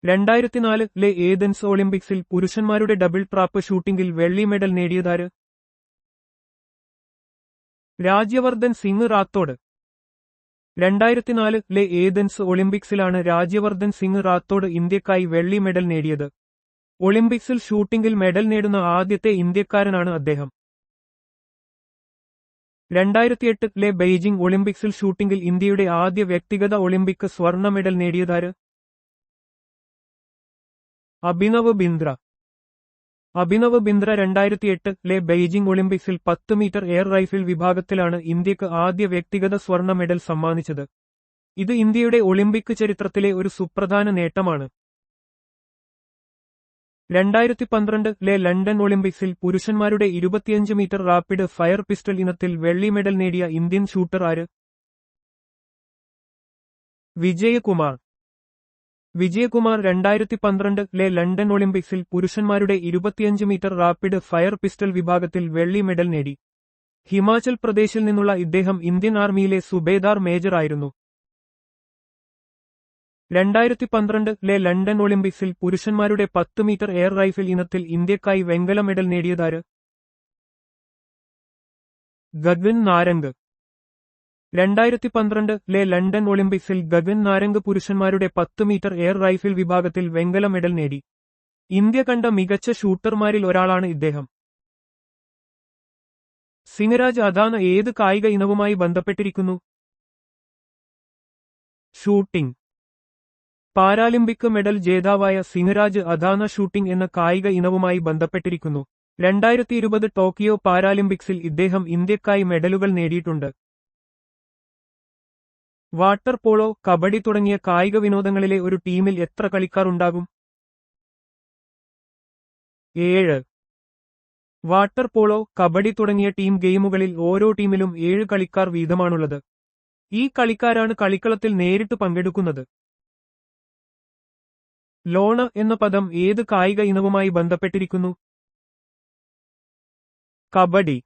2004-ലെ Athens ഒളിമ്പിക്സിൽ പുരുഷന്മാരുടെ double trap ഷൂട്ടിംഗിൽ വെള്ളി മെഡൽ നേടിയതാര്? രാജ്യവർദ്ധൻ സിംഗ് റാത്തോഡ്. 2004-ലെ ഏതൻസ് ഒളിമ്പിക്സിലാണ് രാജ്യവർദ്ധൻ സിംഗ് റാത്തോഡ് ഇന്ത്യക്കായി വെള്ളി മെഡൽ നേടിയത്. ഒളിമ്പിക്സിൽ ഷൂട്ടിംഗിൽ മെഡൽ നേടുന്ന ആദ്യത്തെ ഇന്ത്യക്കാരനാണ് അദ്ദേഹം. 2008-ലെ ബെയ്ജിംഗ് ഒളിമ്പിക്സിൽ ഷൂട്ടിംഗിൽ ഇന്ത്യയുടെ ആദ്യ വ്യക്തിഗത ഒളിമ്പിക് സ്വർണ്ണ മെഡൽ നേടിയതാര്? അഭിനവ് ബിന്ദ്ര. അഭിനവ് ബിന്ദ്ര 2008-ലെ ബെയ്ജിംഗ് ഒളിമ്പിക്സിൽ 10 മീറ്റർ എയർ റൈഫിൾ വിഭാഗത്തിലാണ് ഇന്ത്യക്ക് ആദ്യ വ്യക്തിഗത സ്വർണ്ണ മെഡൽ സമ്മാനിച്ചത്. ഇത് ഇന്ത്യയുടെ ഒളിമ്പിക് ചരിത്രത്തിലെ ഒരു സുപ്രധാന നേട്ടമാണ്. 2012-ലെ ലണ്ടൻ ഒളിമ്പിക്സിൽ പുരുഷന്മാരുടെ 25 മീറ്റർ റാപ്പിഡ് ഫയർ പിസ്റ്റൾ ഇനത്തിൽ വെള്ളി മെഡൽ നേടിയ ഇന്ത്യൻ ഷൂട്ടർ ആര്? വിജയകുമാർ. വിജയകുമാർ 2012-ലെ ലണ്ടൻ ഒളിമ്പിക്സിൽ പുരുഷന്മാരുടെ 25 മീറ്റർ റാപ്പിഡ് ഫയർ പിസ്റ്റൾ വിഭാഗത്തിൽ വെള്ളി മെഡൽ നേടി. ഹിമാചൽ പ്രദേശിൽ നിന്നുള്ള ഇദ്ദേഹം ഇന്ത്യൻ ആർമിയിലെ സുബേദാർ മേജർ ആയിരുന്നു. 2012-ലെ ലണ്ടൻ ഒളിമ്പിക്സിൽ പുരുഷന്മാരുടെ 10 മീറ്റർ എയർ റൈഫിൾ ഇനത്തിൽ ഇന്ത്യക്കായി വെങ്കല മെഡൽ നേടിയതാര്? ഗഗൻ നാരംഗ്. 2012-ലെ ലണ്ടൻ ഒളിമ്പിക്സിൽ ഗഗൻ നാരംഗ് പുരുഷന്മാരുടെ 10 മീറ്റർ എയർ റൈഫിൾ വിഭാഗത്തിൽ വെങ്കല മെഡൽ നേടി. ഇന്ത്യ കണ്ട മികച്ച ഷൂട്ടർമാരിൽ ഒരാളാണ് ഇദ്ദേഹം. സിംഗരാജ് അദാന ഏത് കായിക ഇനവുമായി ബന്ധപ്പെട്ടിരിക്കുന്നു? ഷൂട്ടിംഗ്. പാരാലിമ്പിക് മെഡൽ ജേതാവായ സിംഗരാജ് അദാന ഷൂട്ടിംഗ് എന്ന കായിക ഇനവുമായി ബന്ധപ്പെട്ടിരിക്കുന്നു. 2020 ടോക്കിയോ പാരാലിമ്പിക്സിൽ ഇദ്ദേഹം ഇന്ത്യക്കായി മെഡലുകൾ നേടിയിട്ടുണ്ട്. വാട്ടർ പോളോ, കബഡി തുടങ്ങിയ കായിക വിനോദങ്ങളിലെ ഒരു ടീമിൽ എത്ര കളിക്കാർ ഉണ്ടാകും? 7. വാട്ടർ പോളോ, കബഡി തുടങ്ങിയ ടീം ഗെയിമുകളിൽ ഓരോ ടീമിലും 7 കളിക്കാർ വീതമാണുള്ളത്. ഈ കളിക്കാരാണ് കളിക്കളത്തിൽ നേരിട്ട് പങ്കെടുക്കുന്നത്. ലോണ എന്ന പദം ഏത് കായിക ഇനവുമായി ബന്ധപ്പെട്ടിരിക്കുന്നു? കബഡി.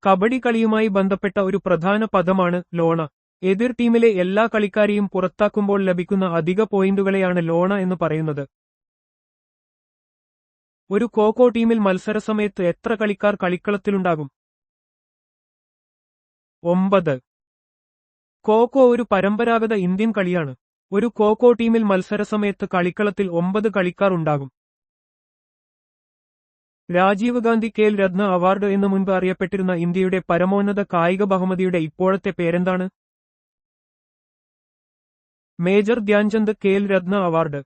കബഡി കളിയുമായി ബന്ധപ്പെട്ട ഒരു പ്രധാന പദമാണ് ലോണ. എതിർ ടീമിലെ എല്ലാ കളിക്കാരെയും പുറത്താക്കുമ്പോൾ ലഭിക്കുന്ന അധിക പോയിന്റുകളെയാണ് ലോണ എന്ന് പറയുന്നത്. ഒരു ഖോ-ഖോ ടീമിൽ മത്സരസമയത്ത് എത്ര കളിക്കാർ കളിക്കളത്തിലുണ്ടാകും? 9. ഖോ-ഖോ ഒരു പരമ്പരാഗത ഇന്ത്യൻ കളിയാണ്. ഒരു ഖോ-ഖോ ടീമിൽ മത്സരസമയത്ത് കളിക്കളത്തിൽ 9 കളിക്കാർ ഉണ്ടാകും. രാജീവ് ഗാന്ധി ഖേൽ രത്ന അവാർഡ് എന്ന് മുൻപ് അറിയപ്പെട്ടിരുന്ന ഇന്ത്യയുടെ പരമോന്നത കായിക ബഹുമതിയുടെ ഇപ്പോഴത്തെ പേരെന്താണ്? Major Dhyan Chand Khel Ratna award.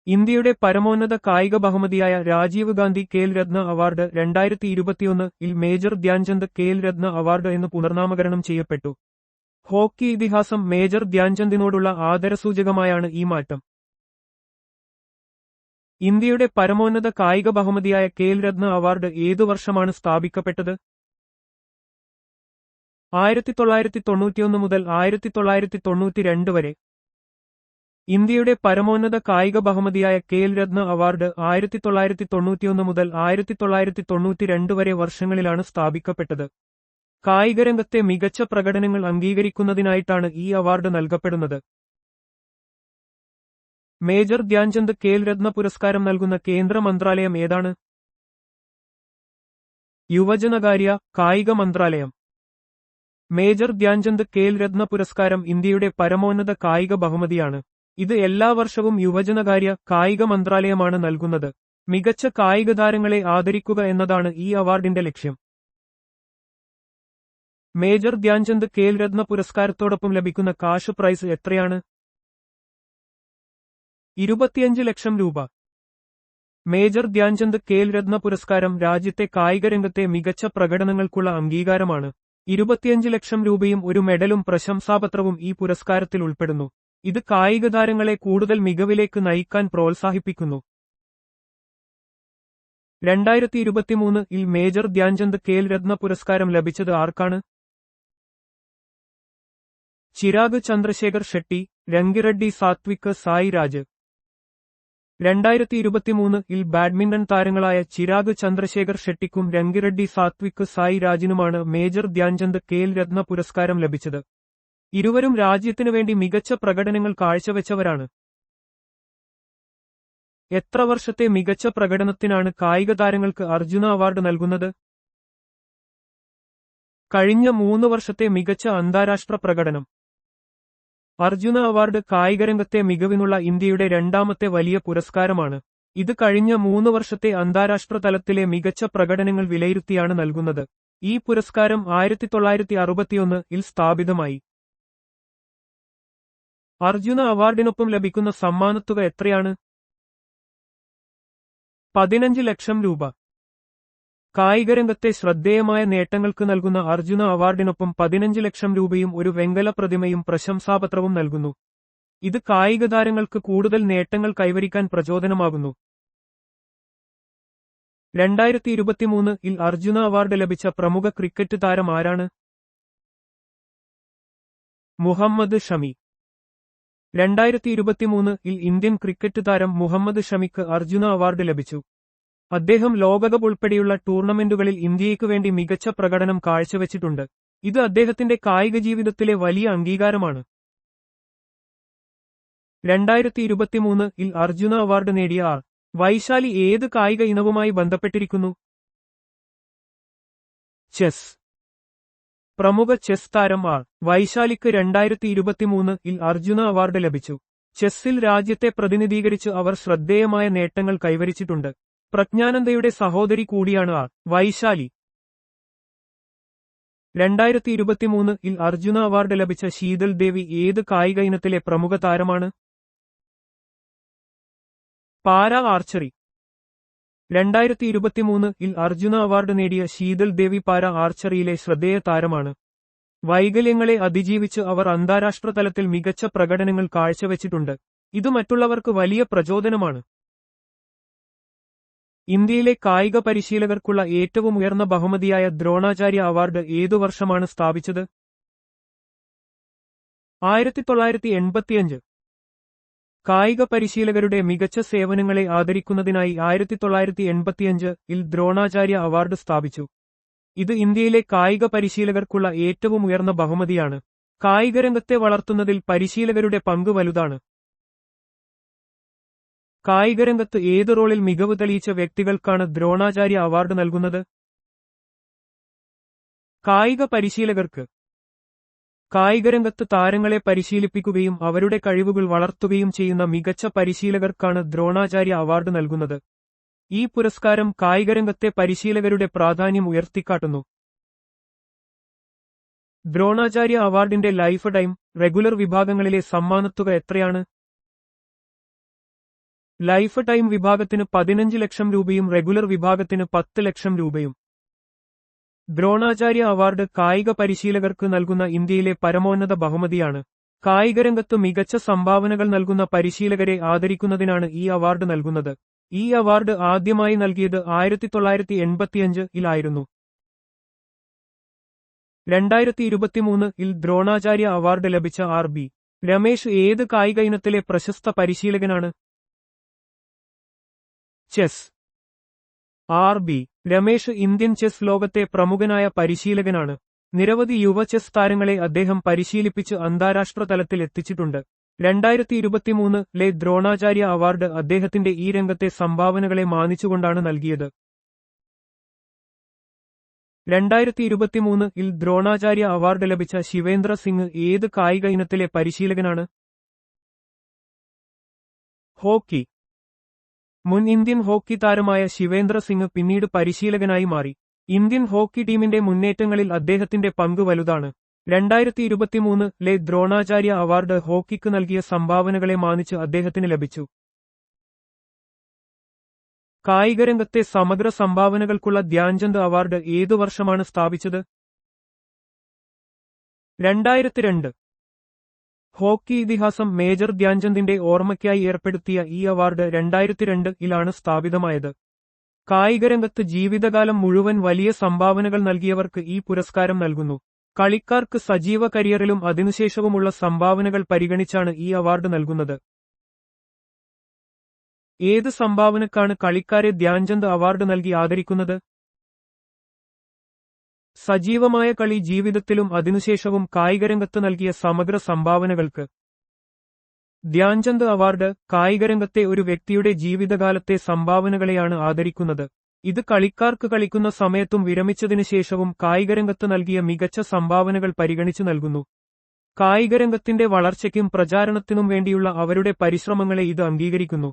ഇന്ത്യയുടെ പരമോന്നത കായിക ബഹുമതിയായ Rajeev Gandhi Khel Ratna award 2021-ൽ major Dhyan Chand Khel Ratna award എന്ന് പുനർനാമകരണം ചെയ്യപ്പെട്ടു. ഹോക്കി ഇതിഹാസം മേജർ ധ്യാൻചന്ദിനോടുള്ള ആദരസൂചകമായാണ് ഈ മാറ്റം. ഇന്ത്യയുടെ പരമോന്നത കായിക ബഹുമതിയായ ഖേൽ രത്ന അവാർഡ് ഏതു വർഷമാണ് സ്ഥാപിക്കപ്പെട്ടത്? 1991 മുതൽ 1992 വരെ. ഇന്ത്യയുടെ പരമോന്നത കായിക ബഹുമതിയായ ഖേൽ രത്ന അവാർഡ് 1991 മുതൽ 1992 വരെ വർഷങ്ങളിലാണ് സ്ഥാപിക്കപ്പെട്ടത്. കായികരംഗത്തെ മികച്ച പ്രകടനങ്ങൾ അംഗീകരിക്കുന്നതിനായിട്ടാണ് ഈ അവാർഡ് നൽകപ്പെടുന്നത്. മേജർ ധ്യാൻചന്ദ് ഖേൽ രത്ന പുരസ്കാരം നൽകുന്ന കേന്ദ്ര മന്ത്രാലയം ഏതാണ്? യുവജനകാര്യ, കായിക മന്ത്രാലയം. മേജർ ധ്യാൻചന്ദ് ഖേൽ രത്ന പുരസ്കാരം ഇന്ത്യയുടെ പരമോന്നത കായിക ബഹുമതിയാണ്. ഇത് എല്ലാ വർഷവും യുവജനകാര്യ, കായിക മന്ത്രാലയമാണ് നൽകുന്നത്. മികച്ച കായിക താരങ്ങളെ ആദരിക്കുക എന്നതാണ് ഈ അവാർഡിന്റെ ലക്ഷ്യം. മേജർ ധ്യാൻചന്ദ് ഖേൽ രത്ന പുരസ്കാരത്തോടൊപ്പം ലഭിക്കുന്ന കാഷ് പ്രൈസ് എത്രയാണ്? 25 ലക്ഷം രൂപ. മേജർ ധ്യാൻചന്ദ് ഖേൽ രത്ന പുരസ്കാരം രാജ്യത്തെ കായികരംഗത്തെ മികച്ച പ്രകടനങ്ങൾക്കുള്ള അംഗീകാരമാണ്. 25 ലക്ഷം രൂപയും ഒരു മെഡലും പ്രശംസാപത്രവും ഈ പുരസ്കാരത്തിൽ ഉൾപ്പെടുന്നു. ഇത് കായിക താരങ്ങളെ കൂടുതൽ മികവിലേക്ക് നയിക്കാൻ പ്രോത്സാഹിപ്പിക്കുന്നു. 2023-ൽ മേജർ ധ്യാൻചന്ദ് ഖേൽ രത്ന പുരസ്കാരം ലഭിച്ചത് ആർക്കാണ്? ചിരാഗ് ചന്ദ്രശേഖർ ഷെട്ടി, രംഗിറെഡ്ഡി സാത്വിക് സായി രാജ്. 2023-ൽ ബാഡ്മിന്റൺ താരങ്ങളായ ചിരാഗ് ചന്ദ്രശേഖർ ഷെട്ടിക്കും രംഗിറെഡ്ഡി സാത്വിക് സായി രാജിനുമാണ് മേജർ ധ്യാൻചന്ദ് ഖേൽ രത്ന പുരസ്കാരം ലഭിച്ചത്. ഇരുവരും രാജ്യത്തിനുവേണ്ടി മികച്ച പ്രകടനങ്ങൾ കാഴ്ചവെച്ചവരാണ്. എത്ര വർഷത്തെ മികച്ച പ്രകടനത്തിനാണ് കായിക താരങ്ങൾക്ക് അർജുന അവാർഡ് നൽകുന്നത്? കഴിഞ്ഞ 3 വർഷത്തെ മികച്ച അന്താരാഷ്ട്ര പ്രകടനം. അർജുന അവാർഡ് കായികരംഗത്തെ മികവിനുള്ള ഇന്ത്യയുടെ രണ്ടാമത്തെ വലിയ പുരസ്കാരമാണ്. ഇത് കഴിഞ്ഞ 3 വർഷത്തെ അന്താരാഷ്ട്ര തലത്തിലെ മികച്ച പ്രകടനങ്ങൾ വിലയിരുത്തിയാണ് നൽകുന്നത്. ഈ പുരസ്കാരം 1961-ൽ സ്ഥാപിതമായി. അർജുന അവാർഡിനൊപ്പം ലഭിക്കുന്ന സമ്മാനത്തുക എത്രയാണ്? 15 ലക്ഷം രൂപ. കായികരംഗത്തെ ശ്രദ്ധേയമായ നേട്ടങ്ങൾക്ക് നൽകുന്ന അർജുന അവാർഡിനൊപ്പം 15 ലക്ഷം രൂപയും ഒരു വെങ്കല പ്രതിമയും പ്രശംസാപത്രവും നൽകുന്നു. ഇത് കായിക താരങ്ങൾക്ക് കൂടുതൽ നേട്ടങ്ങൾ കൈവരിക്കാൻ പ്രചോദനമാകുന്നു. 2023-ൽ അർജുന അവാർഡ് ലഭിച്ച പ്രമുഖ ക്രിക്കറ്റ് താരം ആരാണ്? മുഹമ്മദ് ഷമി. 2023-ൽ ഇന്ത്യൻ ക്രിക്കറ്റ് താരം മുഹമ്മദ് ഷമിക്ക് അർജുന അവാർഡ് ലഭിച്ചു. അദ്ദേഹം ലോകകപ്പ് ഉൾപ്പെടെയുള്ള ടൂർണമെന്റുകളിൽ ഇന്ത്യയ്ക്കു വേണ്ടി മികച്ച പ്രകടനം കാഴ്ചവെച്ചിട്ടുണ്ട്. ഇത് അദ്ദേഹത്തിന്റെ കായിക ജീവിതത്തിലെ വലിയ അംഗീകാരമാണ്. 2023-ൽ അർജുന അവാർഡ് നേടിയ ആർ. വൈശാലി ഏത് കായിക ഇനവുമായി ബന്ധപ്പെട്ടിരിക്കുന്നു? ചെസ്. പ്രമുഖ ചെസ് താരം ആർ. വൈശാലിക്ക് 2023-ൽ അർജുന അവാർഡ് ലഭിച്ചു. ചെസ്സിൽ രാജ്യത്തെ പ്രതിനിധീകരിച്ച് അവർ ശ്രദ്ധേയമായ നേട്ടങ്ങൾ കൈവരിച്ചിട്ടുണ്ട്. പ്രജ്ഞാനന്ദയുടെ സഹോദരി കൂടിയാണ് ആർ. വൈശാലി. 2023-ൽ അർജുന അവാർഡ് ലഭിച്ച ശീതൽ ദേവി ഏത് കായിക ഇനത്തിലെ പ്രമുഖ താരമാണ്? Para archery. 2023-ൽ അർജുന അവാർഡ് നേടിയ ശീതൽ ദേവി പാരാ ആർച്ചറിയിലെ ശ്രദ്ധേയ താരമാണ്. വൈകല്യങ്ങളെ അതിജീവിച്ച് അവർ അന്താരാഷ്ട്ര തലത്തിൽ മികച്ച പ്രകടനങ്ങൾ കാഴ്ചവെച്ചിട്ടുണ്ട്. ഇത് മറ്റുള്ളവർക്ക് വലിയ പ്രചോദനമാണ്. ഇന്ത്യയിലെ കായിക പരിശീലകർക്കുള്ള ഏറ്റവും ഉയർന്ന ബഹുമതിയായ ദ്രോണാചാര്യ അവാർഡ് ഏതു വർഷമാണ് സ്ഥാപിച്ചത്? 1985. കായിക പരിശീലകരുടെ മികച്ച സേവനങ്ങളെ ആദരിക്കുന്നതിനായി 1985-ൽ ദ്രോണാചാര്യ അവാർഡ് സ്ഥാപിച്ചു. ഇത് ഇന്ത്യയിലെ കായിക പരിശീലകർക്കുള്ള ഏറ്റവും ഉയർന്ന ബഹുമതിയാണ്. കായികരംഗത്തെ വളർത്തുന്നതിൽ പരിശീലകരുടെ പങ്ക് വലുതാണ്. കായികരംഗത്ത് ഏത് റോളിൽ മികവ് തെളിയിച്ച വ്യക്തികൾക്കാണ് ദ്രോണാചാര്യ അവാർഡ് നൽകുന്നത്? കായിക പരിശീലകർക്ക്. കായികരംഗത്ത് താരങ്ങളെ പരിശീലിപ്പിക്കുകയും അവരുടെ കഴിവുകൾ വളർത്തുകയും ചെയ്യുന്ന മികച്ച പരിശീലകർക്കാണ് ദ്രോണാചാര്യ അവാർഡ് നൽകുന്നത്. ഈ പുരസ്കാരം കായികരംഗത്തെ പരിശീലകരുടെ പ്രാധാന്യം ഉയർത്തിക്കാട്ടുന്നു. ദ്രോണാചാര്യ അവാർഡിന്റെ ലൈഫ് ടൈം, റെഗുലർ വിഭാഗങ്ങളിലെ സമ്മാനത്തുക എത്രയാണ്? ലൈഫ് ടൈം വിഭാഗത്തിന് 15 ലക്ഷം രൂപയും റെഗുലർ വിഭാഗത്തിന് 10 ലക്ഷം രൂപയും. ദ്രോണാചാര്യ അവാർഡ് കായിക പരിശീലകർക്ക് നൽകുന്ന ഇന്ത്യയിലെ പരമോന്നത ബഹുമതിയാണ്. കായികരംഗത്ത് മികച്ച സംഭാവനകൾ നൽകുന്ന പരിശീലകരെ ആദരിക്കുന്നതിനാണ് ഈ അവാർഡ് നൽകുന്നത്. ഈ അവാർഡ് ആദ്യമായി നൽകിയത് 1985-ലായിരുന്നു. 2023-ൽ ദ്രോണാചാര്യ അവാർഡ് ലഭിച്ച ആർ. ബി. രമേശ് ഏത് കായിക ഇനത്തിലെ പ്രശസ്ത പരിശീലകനാണ്? Chess. R. B. Ramesh Indian chess ലോകത്തെ പ്രമുഖനായ പരിശീലകനാണ്. നിരവധി യുവ ചെസ് താരങ്ങളെ അദ്ദേഹം പരിശീലിപ്പിച്ച് അന്താരാഷ്ട്ര തലത്തിൽ എത്തിച്ചിട്ടുണ്ട്. 2023-ലെ ദ്രോണാചാര്യ അവാർഡ് അദ്ദേഹത്തിന്റെ ഈ രംഗത്തെ സംഭാവനകളെ മാനിച്ചുകൊണ്ടാണ് നൽകിയത്. 2023-ൽ ദ്രോണാചാര്യ അവാർഡ് ലഭിച്ച ശിവേന്ദ്ര സിംഗ് ഏത് കായിക ഇനത്തിലെ പരിശീലകനാണ്? ഹോക്കി. മുൻ ഇന്ത്യൻ ഹോക്കി താരമായ ശിവേന്ദ്ര സിംഗ് പിന്നീട് പരിശീലകനായി മാറി. ഇന്ത്യൻ ഹോക്കി ടീമിന്റെ മുന്നേറ്റങ്ങളിൽ അദ്ദേഹത്തിന്റെ പങ്ക് വലുതാണ്. 2023-ലെ ദ്രോണാചാര്യ അവാർഡ് ഹോക്കിക്ക് നൽകിയ സംഭാവനകളെ മാനിച്ച് അദ്ദേഹത്തിന് ലഭിച്ചു. കായികരംഗത്തെ സമഗ്ര സംഭാവനകൾക്കുള്ള ധ്യാൻചന്ദ് അവാർഡ് ഏതു വർഷമാണ് സ്ഥാപിച്ചത്? 2002. ഹോക്കി ഇതിഹാസം മേജർ ധ്യാൻചന്ദിന്റെ ഓർമ്മയ്ക്കായി ഏർപ്പെടുത്തിയ ഈ അവാർഡ് 2002-ലാണ് സ്ഥാപിതമായത്. കായികരംഗത്ത് ജീവിതകാലം മുഴുവൻ വലിയ സംഭാവനകൾ നൽകിയവർക്ക് ഈ പുരസ്കാരം നൽകുന്നു. കളിക്കാർക്ക് സജീവ കരിയറിലും അതിനുശേഷവുമുള്ള സംഭാവനകൾ പരിഗണിച്ചാണ് ഈ അവാർഡ് നൽകുന്നത്. ഏത് സംഭാവനക്കാണ് കളിക്കാരെ ധ്യാൻചന്ദ് അവാർഡ് നൽകി ആദരിക്കുന്നത്? സജീവമായ കളി ജീവിതത്തിലും അതിനുശേഷവും കായികരംഗത്ത് നൽകിയ സമഗ്ര സംഭാവനകൾക്ക്. ധ്യാൻചന്ദ് അവാർഡ് കായികരംഗത്തെ ഒരു വ്യക്തിയുടെ ജീവിതകാലത്തെ സംഭാവനകളെയാണ് ആദരിക്കുന്നത്. ഇത് കളിക്കാർക്ക് കളിക്കുന്ന സമയത്തും വിരമിച്ചതിനു ശേഷവും കായികരംഗത്ത് നൽകിയ മികച്ച സംഭാവനകൾ പരിഗണിച്ചു നൽകുന്നു. കായികരംഗത്തിന്റെ വളർച്ചയ്ക്കും പ്രചാരണത്തിനും വേണ്ടിയുള്ള അവരുടെ പരിശ്രമങ്ങളെ ഇത് അംഗീകരിക്കുന്നു.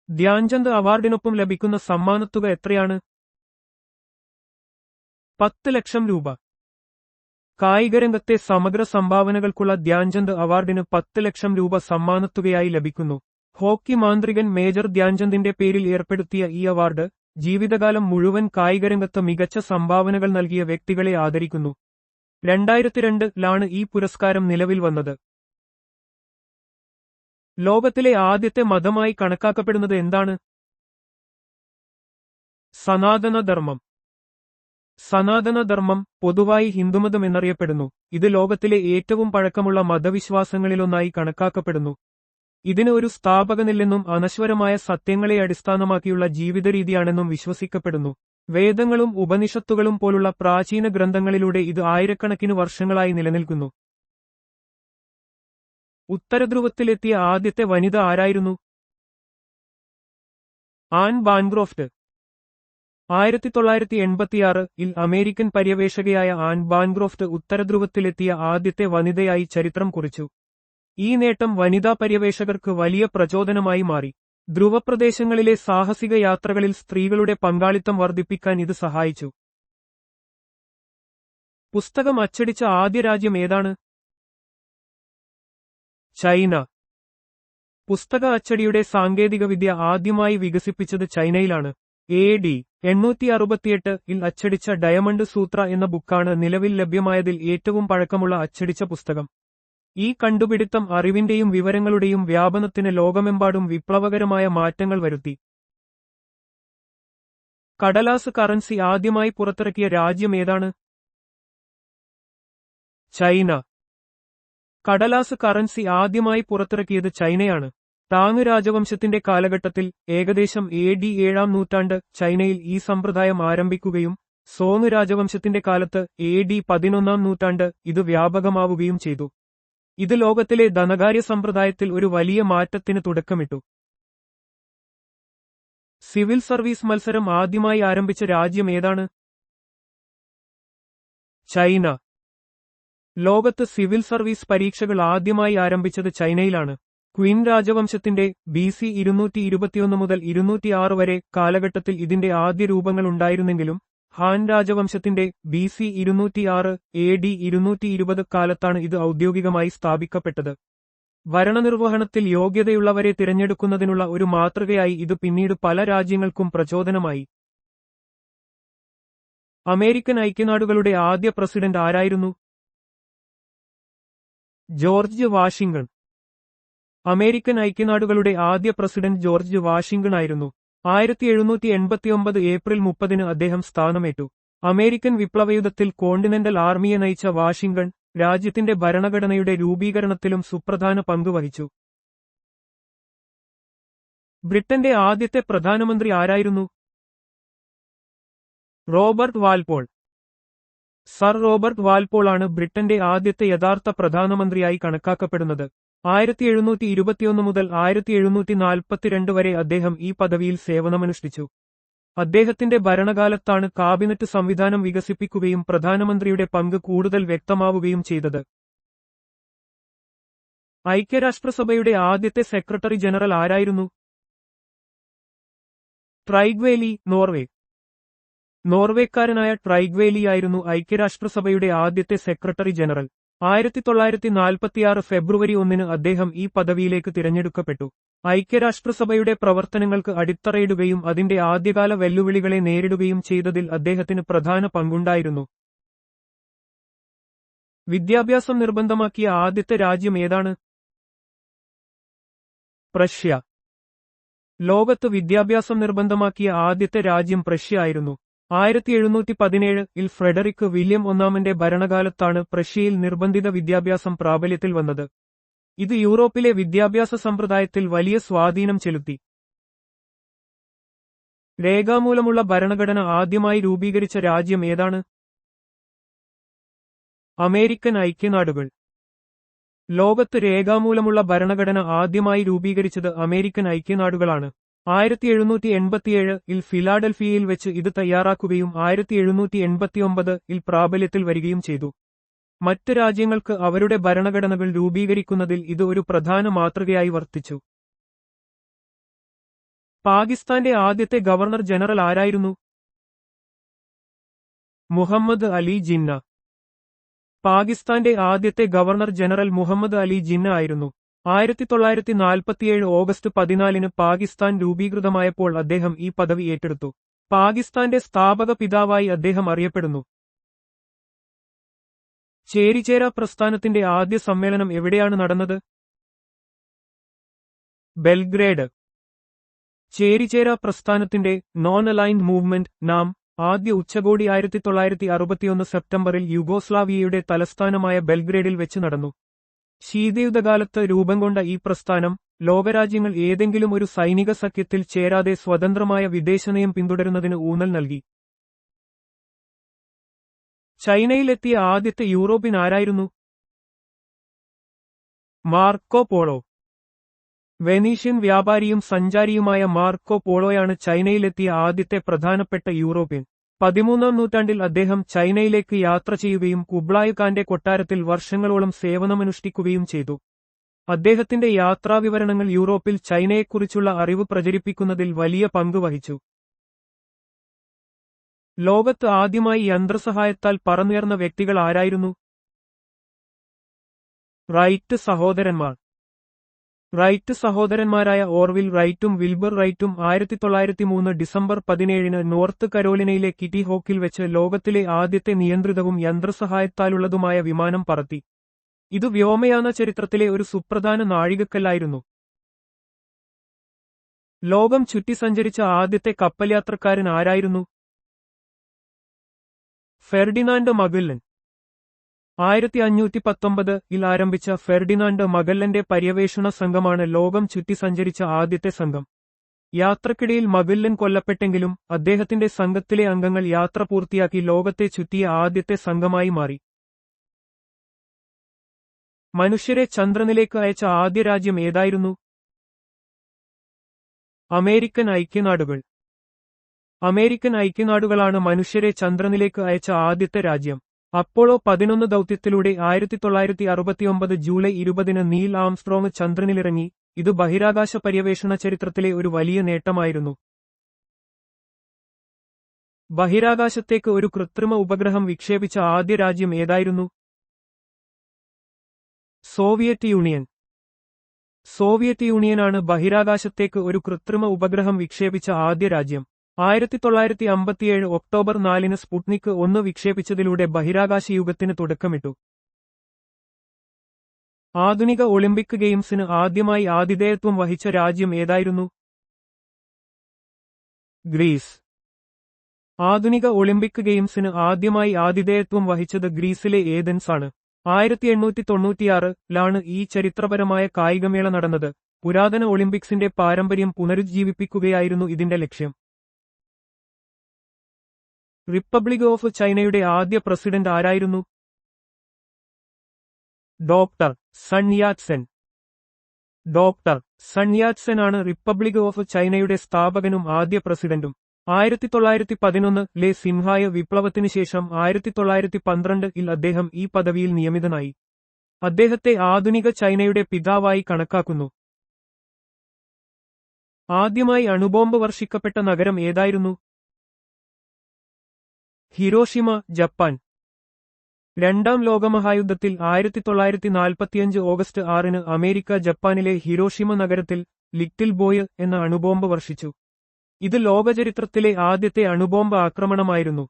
ധ്യാൻചന്ദ് അവാർഡിനൊപ്പം ലഭിക്കുന്ന സമ്മാനത്തുക എത്രയാണ്? 10 ലക്ഷം രൂപ. കായികരംഗത്തെ സമഗ്ര സംഭാവനകൾക്കുള്ള ധ്യാൻചന്ദ് അവാർഡിന് 10 ലക്ഷം രൂപ സമ്മാനത്തുകയായി ലഭിക്കുന്നു. ഹോക്കി മാന്ത്രികൻ മേജർ ധ്യാൻചന്ദിന്റെ പേരിൽ ഏർപ്പെടുത്തിയ ഈ അവാർഡ് ജീവിതകാലം മുഴുവൻ കായികരംഗത്ത് മികച്ച സംഭാവനകൾ നൽകിയ വ്യക്തികളെ ആദരിക്കുന്നു. 2002 ഈ പുരസ്കാരം നിലവിൽ വന്നത്. ലോകത്തിലെ ആദ്യത്തെ മതമായി കണക്കാക്കപ്പെടുന്നത് എന്താണ്? സനാതനധർമ്മം. സനാതനധർമ്മം പൊതുവായി ഹിന്ദുമതം എന്നറിയപ്പെടുന്നു. ഇത് ലോകത്തിലെ ഏറ്റവും പഴക്കമുള്ള മതവിശ്വാസങ്ങളിലൊന്നായി കണക്കാക്കപ്പെടുന്നു. ഇതിന് ഒരു സ്ഥാപകനില്ലെന്നും അനശ്വരമായ സത്യങ്ങളെ അടിസ്ഥാനമാക്കിയുള്ള ജീവിതരീതിയാണെന്നും വിശ്വസിക്കപ്പെടുന്നു. വേദങ്ങളും ഉപനിഷത്തുകളും പോലുള്ള പ്രാചീന ഗ്രന്ഥങ്ങളിലൂടെ ഇത് ആയിരക്കണക്കിന് വർഷങ്ങളായി നിലനിൽക്കുന്നു. ഉത്തരധ്രുവത്തിലെത്തിയ ആദ്യത്തെ വനിത ആരായിരുന്നു? Ann Bancroft. 1986 അമേരിക്കൻ പര്യവേഷകയായ ആൻ ബാൻക്രോഫ്റ്റ് ഉത്തരധ്രുവത്തിലെത്തിയ ആദ്യത്തെ വനിതയായി ചരിത്രം കുറിച്ചു. ഈ നേട്ടം വനിതാ പര്യവേഷകർക്ക് വലിയ പ്രചോദനമായി മാറി. ധ്രുവപ്രദേശങ്ങളിലെ സാഹസിക യാത്രകളിൽ സ്ത്രീകളുടെ പങ്കാളിത്തം വർദ്ധിപ്പിക്കാൻ ഇത് സഹായിച്ചു. പുസ്തകം അച്ചടിച്ച ആദ്യ രാജ്യം ഏതാണ്? ചൈന. പുസ്തക അച്ചടിയുടെ സാങ്കേതികവിദ്യ ആദ്യമായി വികസിപ്പിച്ചത് ചൈനയിലാണ്. AD 868 അച്ചടിച്ച ഡയമണ്ട് സൂത്ര എന്ന ബുക്കാണ് നിലവിൽ ലഭ്യമായതിൽ ഏറ്റവും പഴക്കമുള്ള അച്ചടിച്ച പുസ്തകം. ഈ കണ്ടുപിടുത്തം അറിവിന്റെയും വിവരങ്ങളുടെയും വ്യാപനത്തിന് ലോകമെമ്പാടും വിപ്ലവകരമായ മാറ്റങ്ങൾ വരുത്തി. കടലാസ് കറൻസി ആദ്യമായി പുറത്തിറക്കിയ രാജ്യം ഏതാണ്? ചൈന. കടലാസ് കറൻസി ആദ്യമായി പുറത്തിറക്കിയത് ചൈനയാണ്. താങ് രാജവംശത്തിന്റെ കാലഘട്ടത്തിൽ ഏകദേശം AD 7-ാം നൂറ്റാണ്ട് ചൈനയിൽ ഈ സമ്പ്രദായം ആരംഭിക്കുകയും സോങ് രാജവംശത്തിന്റെ കാലത്ത് AD 11-ാം നൂറ്റാണ്ട് ഇത് വ്യാപകമാവുകയും ചെയ്തു. ഇത് ലോകത്തിലെ ധനകാര്യ സമ്പ്രദായത്തിൽ ഒരു വലിയ മാറ്റത്തിന് തുടക്കമിട്ടു. സിവിൽ സർവീസ് മത്സരം ആദ്യമായി ആരംഭിച്ച രാജ്യം ഏതാണ്? ചൈന. ലോകത്ത് സിവിൽ സർവീസ് പരീക്ഷകൾ ആദ്യമായി ആരംഭിച്ചത് ചൈനയിലാണ്. ക്വിൻ രാജവംശത്തിന്റെ BC 221 മുതൽ 206 വരെ കാലഘട്ടത്തിൽ ഇതിന്റെ ആദ്യ രൂപങ്ങൾ ഉണ്ടായിരുന്നെങ്കിലും ഹാൻ രാജവംശത്തിന്റെ BC 206 AD 220 കാലത്താണ് ഇത് ഔദ്യോഗികമായി സ്ഥാപിക്കപ്പെട്ടത്. ഭരണനിർവഹണത്തിൽ യോഗ്യതയുള്ളവരെ തിരഞ്ഞെടുക്കുന്നതിനുള്ള ഒരു മാതൃകയായി ഇത് പിന്നീട് പല രാജ്യങ്ങൾക്കും പ്രചോദനമായി. അമേരിക്കൻ ഐക്യനാടുകളുടെ ആദ്യ പ്രസിഡന്റ് ആരായിരുന്നു? George Washington. അമേരിക്കൻ ഐക്യനാടുകളുടെ ആദ്യ പ്രസിഡന്റ് ജോർജ് വാഷിംഗ്ടൺ ആയിരുന്നു. 1789 ഏപ്രിൽ 30 അദ്ദേഹം സ്ഥാനമേറ്റു. അമേരിക്കൻ വിപ്ലവയുദ്ധത്തിൽ കോണ്ടിനെന്റൽ ആർമിയെ നയിച്ച വാഷിംഗ്ടൺ രാജ്യത്തിന്റെ ഭരണഘടനയുടെ രൂപീകരണത്തിലും സുപ്രധാന പങ്ക് വഹിച്ചു. ബ്രിട്ടന്റെ ആദ്യത്തെ പ്രധാനമന്ത്രി ആരായിരുന്നു? Robert Walpole. Sir Robert Walpole ആണ് ബ്രിട്ടന്റെ ആദ്യത്തെ യഥാർത്ഥ പ്രധാനമന്ത്രിയായി കണക്കാക്കപ്പെടുന്നത്. 1721 മുതൽ 1742 വരെ അദ്ദേഹം ഈ പദവിയിൽ സേവനമനുഷ്ഠിച്ചു. അദ്ദേഹത്തിന്റെ ഭരണകാലത്താണ് കാബിനറ്റ് സംവിധാനം വികസിപ്പിക്കുകയും പ്രധാനമന്ത്രിയുടെ പങ്ക് കൂടുതൽ വ്യക്തമാവുകയും ചെയ്തത്. ഐക്യരാഷ്ട്രസഭയുടെ ആദ്യത്തെ സെക്രട്ടറി ജനറൽ ആരായിരുന്നു? ട്രൈഗ്വേലി, നോർവേ. നോർവേക്കാരനായ ട്രൈഗ്വേലിയായിരുന്നു ഐക്യരാഷ്ട്രസഭയുടെ ആദ്യത്തെ സെക്രട്ടറി ജനറൽ. 1946 ഫെബ്രുവരി 1 അദ്ദേഹം ഈ പദവിയിലേക്ക് തിരഞ്ഞെടുക്കപ്പെട്ടു. ഐക്യരാഷ്ട്രസഭയുടെ പ്രവർത്തനങ്ങൾക്ക് അടിത്തറയിടുകയും അതിന്റെ ആദ്യകാല വെല്ലുവിളികളെ നേരിടുകയും ചെയ്തതിൽ അദ്ദേഹത്തിന് പ്രധാന പങ്കുണ്ടായിരുന്നു. വിദ്യാഭ്യാസം നിർബന്ധമാക്കിയ ആദ്യത്തെ രാജ്യം ഏതാണ്? പ്രഷ്യ. ലോകത്ത് വിദ്യാഭ്യാസം നിർബന്ധമാക്കിയ ആദ്യത്തെ രാജ്യം പ്രഷ്യ ആയിരുന്നു. 1717 ഫ്രെഡറിക് വില്യം ഒന്നാമന്റെ ഭരണകാലത്താണ് പ്രഷ്യയിൽ നിർബന്ധിത വിദ്യാഭ്യാസം പ്രാബല്യത്തിൽ വന്നത്. ഇത് യൂറോപ്പിലെ വിദ്യാഭ്യാസ സമ്പ്രദായത്തിൽ വലിയ സ്വാധീനം ചെലുത്തി. രേഖാമൂലമുള്ള ഭരണഘടന ആദ്യമായി രൂപീകരിച്ച രാജ്യം ഏതാണ്? അമേരിക്കൻ ഐക്യനാടുകൾ. ലോകത്ത് രേഖാമൂലമുള്ള ഭരണഘടന ആദ്യമായി രൂപീകരിച്ചത് അമേരിക്കൻ ഐക്യനാടുകളാണ്. 1787 ഫിലാഡൽഫിയയിൽ വെച്ച് ഇത് തയ്യാറാക്കുകയും 1789 പ്രാബല്യത്തിൽ വരികയും ചെയ്തു. മറ്റ് രാജ്യങ്ങൾക്ക് അവരുടെ ഭരണഘടനകൾ രൂപീകരിക്കുന്നതിൽ ഇത് ഒരു പ്രധാന മാതൃകയായി വർത്തിച്ചു. പാകിസ്ഥാന്റെ ആദ്യത്തെ ഗവർണർ ജനറൽ ആരായിരുന്നു? മുഹമ്മദ് അലി ജിന്ന. പാകിസ്ഥാന്റെ ആദ്യത്തെ ഗവർണർ ജനറൽ മുഹമ്മദ് അലി ജിന്ന ആയിരുന്നു. 1947 ഓഗസ്റ്റ് 14 പാകിസ്ഥാൻ രൂപീകൃതമായപ്പോൾ അദ്ദേഹം ഈ പദവി ഏറ്റെടുത്തു. പാകിസ്ഥാന്റെ സ്ഥാപക പിതാവായി അദ്ദേഹം അറിയപ്പെടുന്നു. ചേരിചേരാ പ്രസ്ഥാനത്തിന്റെ ആദ്യ സമ്മേളനം എവിടെയാണ് നടന്നത്? ബെൽഗ്രേഡ്. ചേരിചേരാ പ്രസ്ഥാനത്തിന്റെ നോൺ അലൈൻഡ് മൂവ്മെന്റ് നാം ആദ്യ ഉച്ചകോടി 1961 സെപ്റ്റംബറിൽ യുഗോസ്ലാവിയയുടെ തലസ്ഥാനമായ ബെൽഗ്രേഡിൽ വെച്ച് നടന്നു. ശീതയുദ്ധകാലത്ത് രൂപം കൊണ്ട ഈ പ്രസ്ഥാനം ലോകരാജ്യങ്ങൾ ഏതെങ്കിലും ഒരു സൈനിക സഖ്യത്തിൽ ചേരാതെ സ്വതന്ത്രമായ വിദേശനയം പിന്തുടരുന്നതിന് ഊന്നൽ നൽകി. ചൈനയിലെത്തിയ ആദ്യത്തെ യൂറോപ്യൻ ആരായിരുന്നു? Marco Polo. വെനീഷ്യൻ വ്യാപാരിയും സഞ്ചാരിയുമായ മാർക്കോ പോളോയാണ് ചൈനയിലെത്തിയ ആദ്യത്തെ പ്രധാനപ്പെട്ട യൂറോപ്യൻ. 13-ാം നൂറ്റാണ്ടിൽ അദ്ദേഹം ചൈനയിലേക്ക് യാത്ര ചെയ്യുകയും കുബ്ലായ് ഖാന്റെ കൊട്ടാരത്തിൽ വർഷങ്ങളോളം സേവനമനുഷ്ഠിക്കുകയും ചെയ്തു. അദ്ദേഹത്തിന്റെ യാത്രാവിവരണങ്ങൾ യൂറോപ്പിൽ ചൈനയെക്കുറിച്ചുള്ള അറിവ് പ്രചരിപ്പിക്കുന്നതിൽ വലിയ പങ്ക് വഹിച്ചു. ലോകത്ത് ആദ്യമായി യന്ത്രസഹായത്താൽ പറന്നുയർന്ന വ്യക്തികൾ ആരായിരുന്നു? റൈറ്റ് സഹോദരന്മാർ. റൈറ്റ് സഹോദരന്മാരായ ഓർവിൽ റൈറ്റും വിൽബർ റൈറ്റും 1903 ഡിസംബർ 17 നോർത്ത് കരോലിനയിലെ കിറ്റി ഹോക്കിൽ വെച്ച് ലോകത്തിലെ ആദ്യത്തെ നിയന്ത്രിതവും യന്ത്രസഹായത്താലുള്ളതുമായ വിമാനം പറത്തി. ഇത് വ്യോമയാന ചരിത്രത്തിലെ ഒരു സുപ്രധാന നാഴികക്കല്ലായിരുന്നു. ലോകം ചുറ്റി സഞ്ചരിച്ച ആദ്യത്തെ കപ്പൽയാത്രക്കാരൻ ആരായിരുന്നു? ഫെർഡിനാൻഡ് മഗല്ലൻ. 1519 ആരംഭിച്ച ഫെർഡിനാൻഡ് മഗല്ലന്റെ പര്യവേഷണ സംഘമാണ് ലോകം ചുറ്റി സഞ്ചരിച്ച ആദ്യത്തെ സംഘം. യാത്രക്കിടയിൽ മഗല്ലൻ കൊല്ലപ്പെട്ടെങ്കിലും അദ്ദേഹത്തിന്റെ സംഘത്തിലെ അംഗങ്ങൾ യാത്ര പൂർത്തിയാക്കി ലോകത്തെ ചുറ്റിയ ആദ്യത്തെ സംഘമായി മാറി. മനുഷ്യരെ ചന്ദ്രനിലേക്ക് അയച്ച ആദ്യ രാജ്യം ഏതായിരുന്നു? അമേരിക്കൻ ഐക്യനാടുകൾ. അമേരിക്കൻ ഐക്യനാടുകളാണ് മനുഷ്യരെ ചന്ദ്രനിലേക്ക് അയച്ച ആദ്യത്തെ രാജ്യം. അപ്പോളോ 11 ദൗത്യത്തിലൂടെ 1969 ജൂലൈ 20 നീൽ ആംസ്ട്രോങ് ചന്ദ്രനിലിറങ്ങി. ഇത് ബഹിരാകാശ പര്യവേഷണ ചരിത്രത്തിലെ ഒരു വലിയ നേട്ടമായിരുന്നു. ബഹിരാകാശത്തേക്ക് ഒരു കൃത്രിമ ഉപഗ്രഹം വിക്ഷേപിച്ച ആദ്യ രാജ്യം ഏതായിരുന്നു? Soviet union. സോവിയറ്റ് യൂണിയനാണ് ബഹിരാകാശത്തേക്ക് ഒരു കൃത്രിമ ഉപഗ്രഹം വിക്ഷേപിച്ച ആദ്യ രാജ്യം. 1957 ഒക്ടോബർ 4 സ്പുട്നിക് 1 വിക്ഷേപിച്ചതിലൂടെ ബഹിരാകാശ യുഗത്തിന് തുടക്കമിട്ടു. ആധുനിക ഒളിമ്പിക് ഗെയിംസിന് ആദ്യമായി ആതിഥേയത്വം വഹിച്ച രാജ്യം ഏതായിരുന്നു? ഗ്രീസ്. ആധുനിക ഒളിമ്പിക് ഗെയിംസിന് ആദ്യമായി ആതിഥേയത്വം വഹിച്ചത് ഗ്രീസിലെ ഏഥൻസ് ആണ്. 1896 ഈ ചരിത്രപരമായ കായികമേള നടന്നത്. പുരാതന ഒളിമ്പിക്സിന്റെ പാരമ്പര്യം പുനരുജ്ജീവിപ്പിക്കുകയായിരുന്നു ഇതിന്റെ ലക്ഷ്യം. റിപ്പബ്ലിക് ഓഫ് ചൈനയുടെ ആദ്യ പ്രസിഡന്റ് ആരായിരുന്നു? Doctor Sun Yat sen. Doctor Sun Yat sen ആണ് റിപ്പബ്ലിക് ഓഫ് ചൈനയുടെ സ്ഥാപകനും ആദ്യ പ്രസിഡന്റും. 1911 സിൻഹായ് വിപ്ലവത്തിനു ശേഷം 1912 അദ്ദേഹം ഈ പദവിയിൽ നിയമിതനായി. അദ്ദേഹത്തെ ആധുനിക ചൈനയുടെ പിതാവായി കണക്കാക്കുന്നു. ആദ്യമായി അണുബോംബ് വർഷിക്കപ്പെട്ട നഗരം ഏതായിരുന്നു? Hiroshima, Japan. രണ്ടാം ലോകമഹായുദ്ധത്തിൽ 1945 ഓഗസ്റ്റ് 6 അമേരിക്ക ജപ്പാനിലെ ഹിരോഷിമ നഗരത്തിൽ ലിറ്റിൽ ബോയ് എന്ന അണുബോംബ് വർഷിച്ചു. ഇത് ലോകചരിത്രത്തിലെ ആദ്യത്തെ അണുബോംബ് ആക്രമണമായിരുന്നു.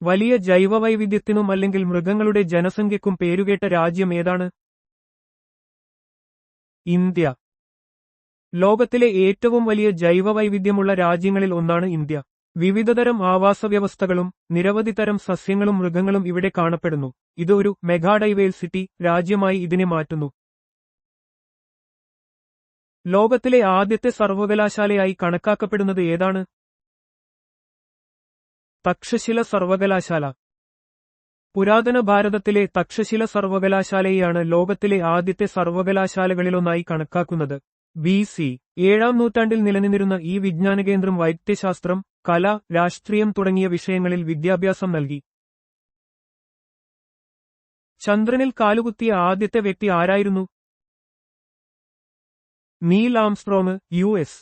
വലിയ ജൈവവൈവിധ്യത്തിനും അല്ലെങ്കിൽ മൃഗങ്ങളുടെ ജനസംഖ്യക്കും പേരുകേട്ട രാജ്യം ഏതാണ്? ഇന്ത്യ. ലോകത്തിലെ ഏറ്റവും വലിയ ജൈവവൈവിധ്യമുള്ള രാജ്യങ്ങളിൽ ഒന്നാണ് ഇന്ത്യ. വിവിധതരം ആവാസവ്യവസ്ഥകളും നിരവധി തരം സസ്യങ്ങളും മൃഗങ്ങളും ഇവിടെ കാണപ്പെടുന്നു. ഇത് ഒരു മെഗാഡൈവേഴ്സിറ്റി രാജ്യമായി ഇതിനെ മാറ്റുന്നു. ലോകത്തിലെ ആദ്യത്തെ സർവകലാശാലയായി കണക്കാക്കപ്പെടുന്നത് ഏതാണ്? തക്ഷശില സർവകലാശാല. പുരാതന ഭാരതത്തിലെ തക്ഷശില സർവകലാശാലയെയാണ് ലോകത്തിലെ ആദ്യത്തെ സർവകലാശാലകളിലൊന്നായി കണക്കാക്കുന്നത്. BC 7-ാം നൂറ്റാണ്ടിൽ നിലനിന്നിരുന്ന ഈ വിജ്ഞാനകേന്ദ്രം വൈദ്യശാസ്ത്രം, കല, രാഷ്ട്രീയം തുടങ്ങിയ വിഷയങ്ങളിൽ വിദ്യാഭ്യാസം നൽകി. ചന്ദ്രനിൽ കാലുകുത്തിയ ആദ്യത്തെ വ്യക്തി ആരായിരുന്നു? Neil Armstrong, US.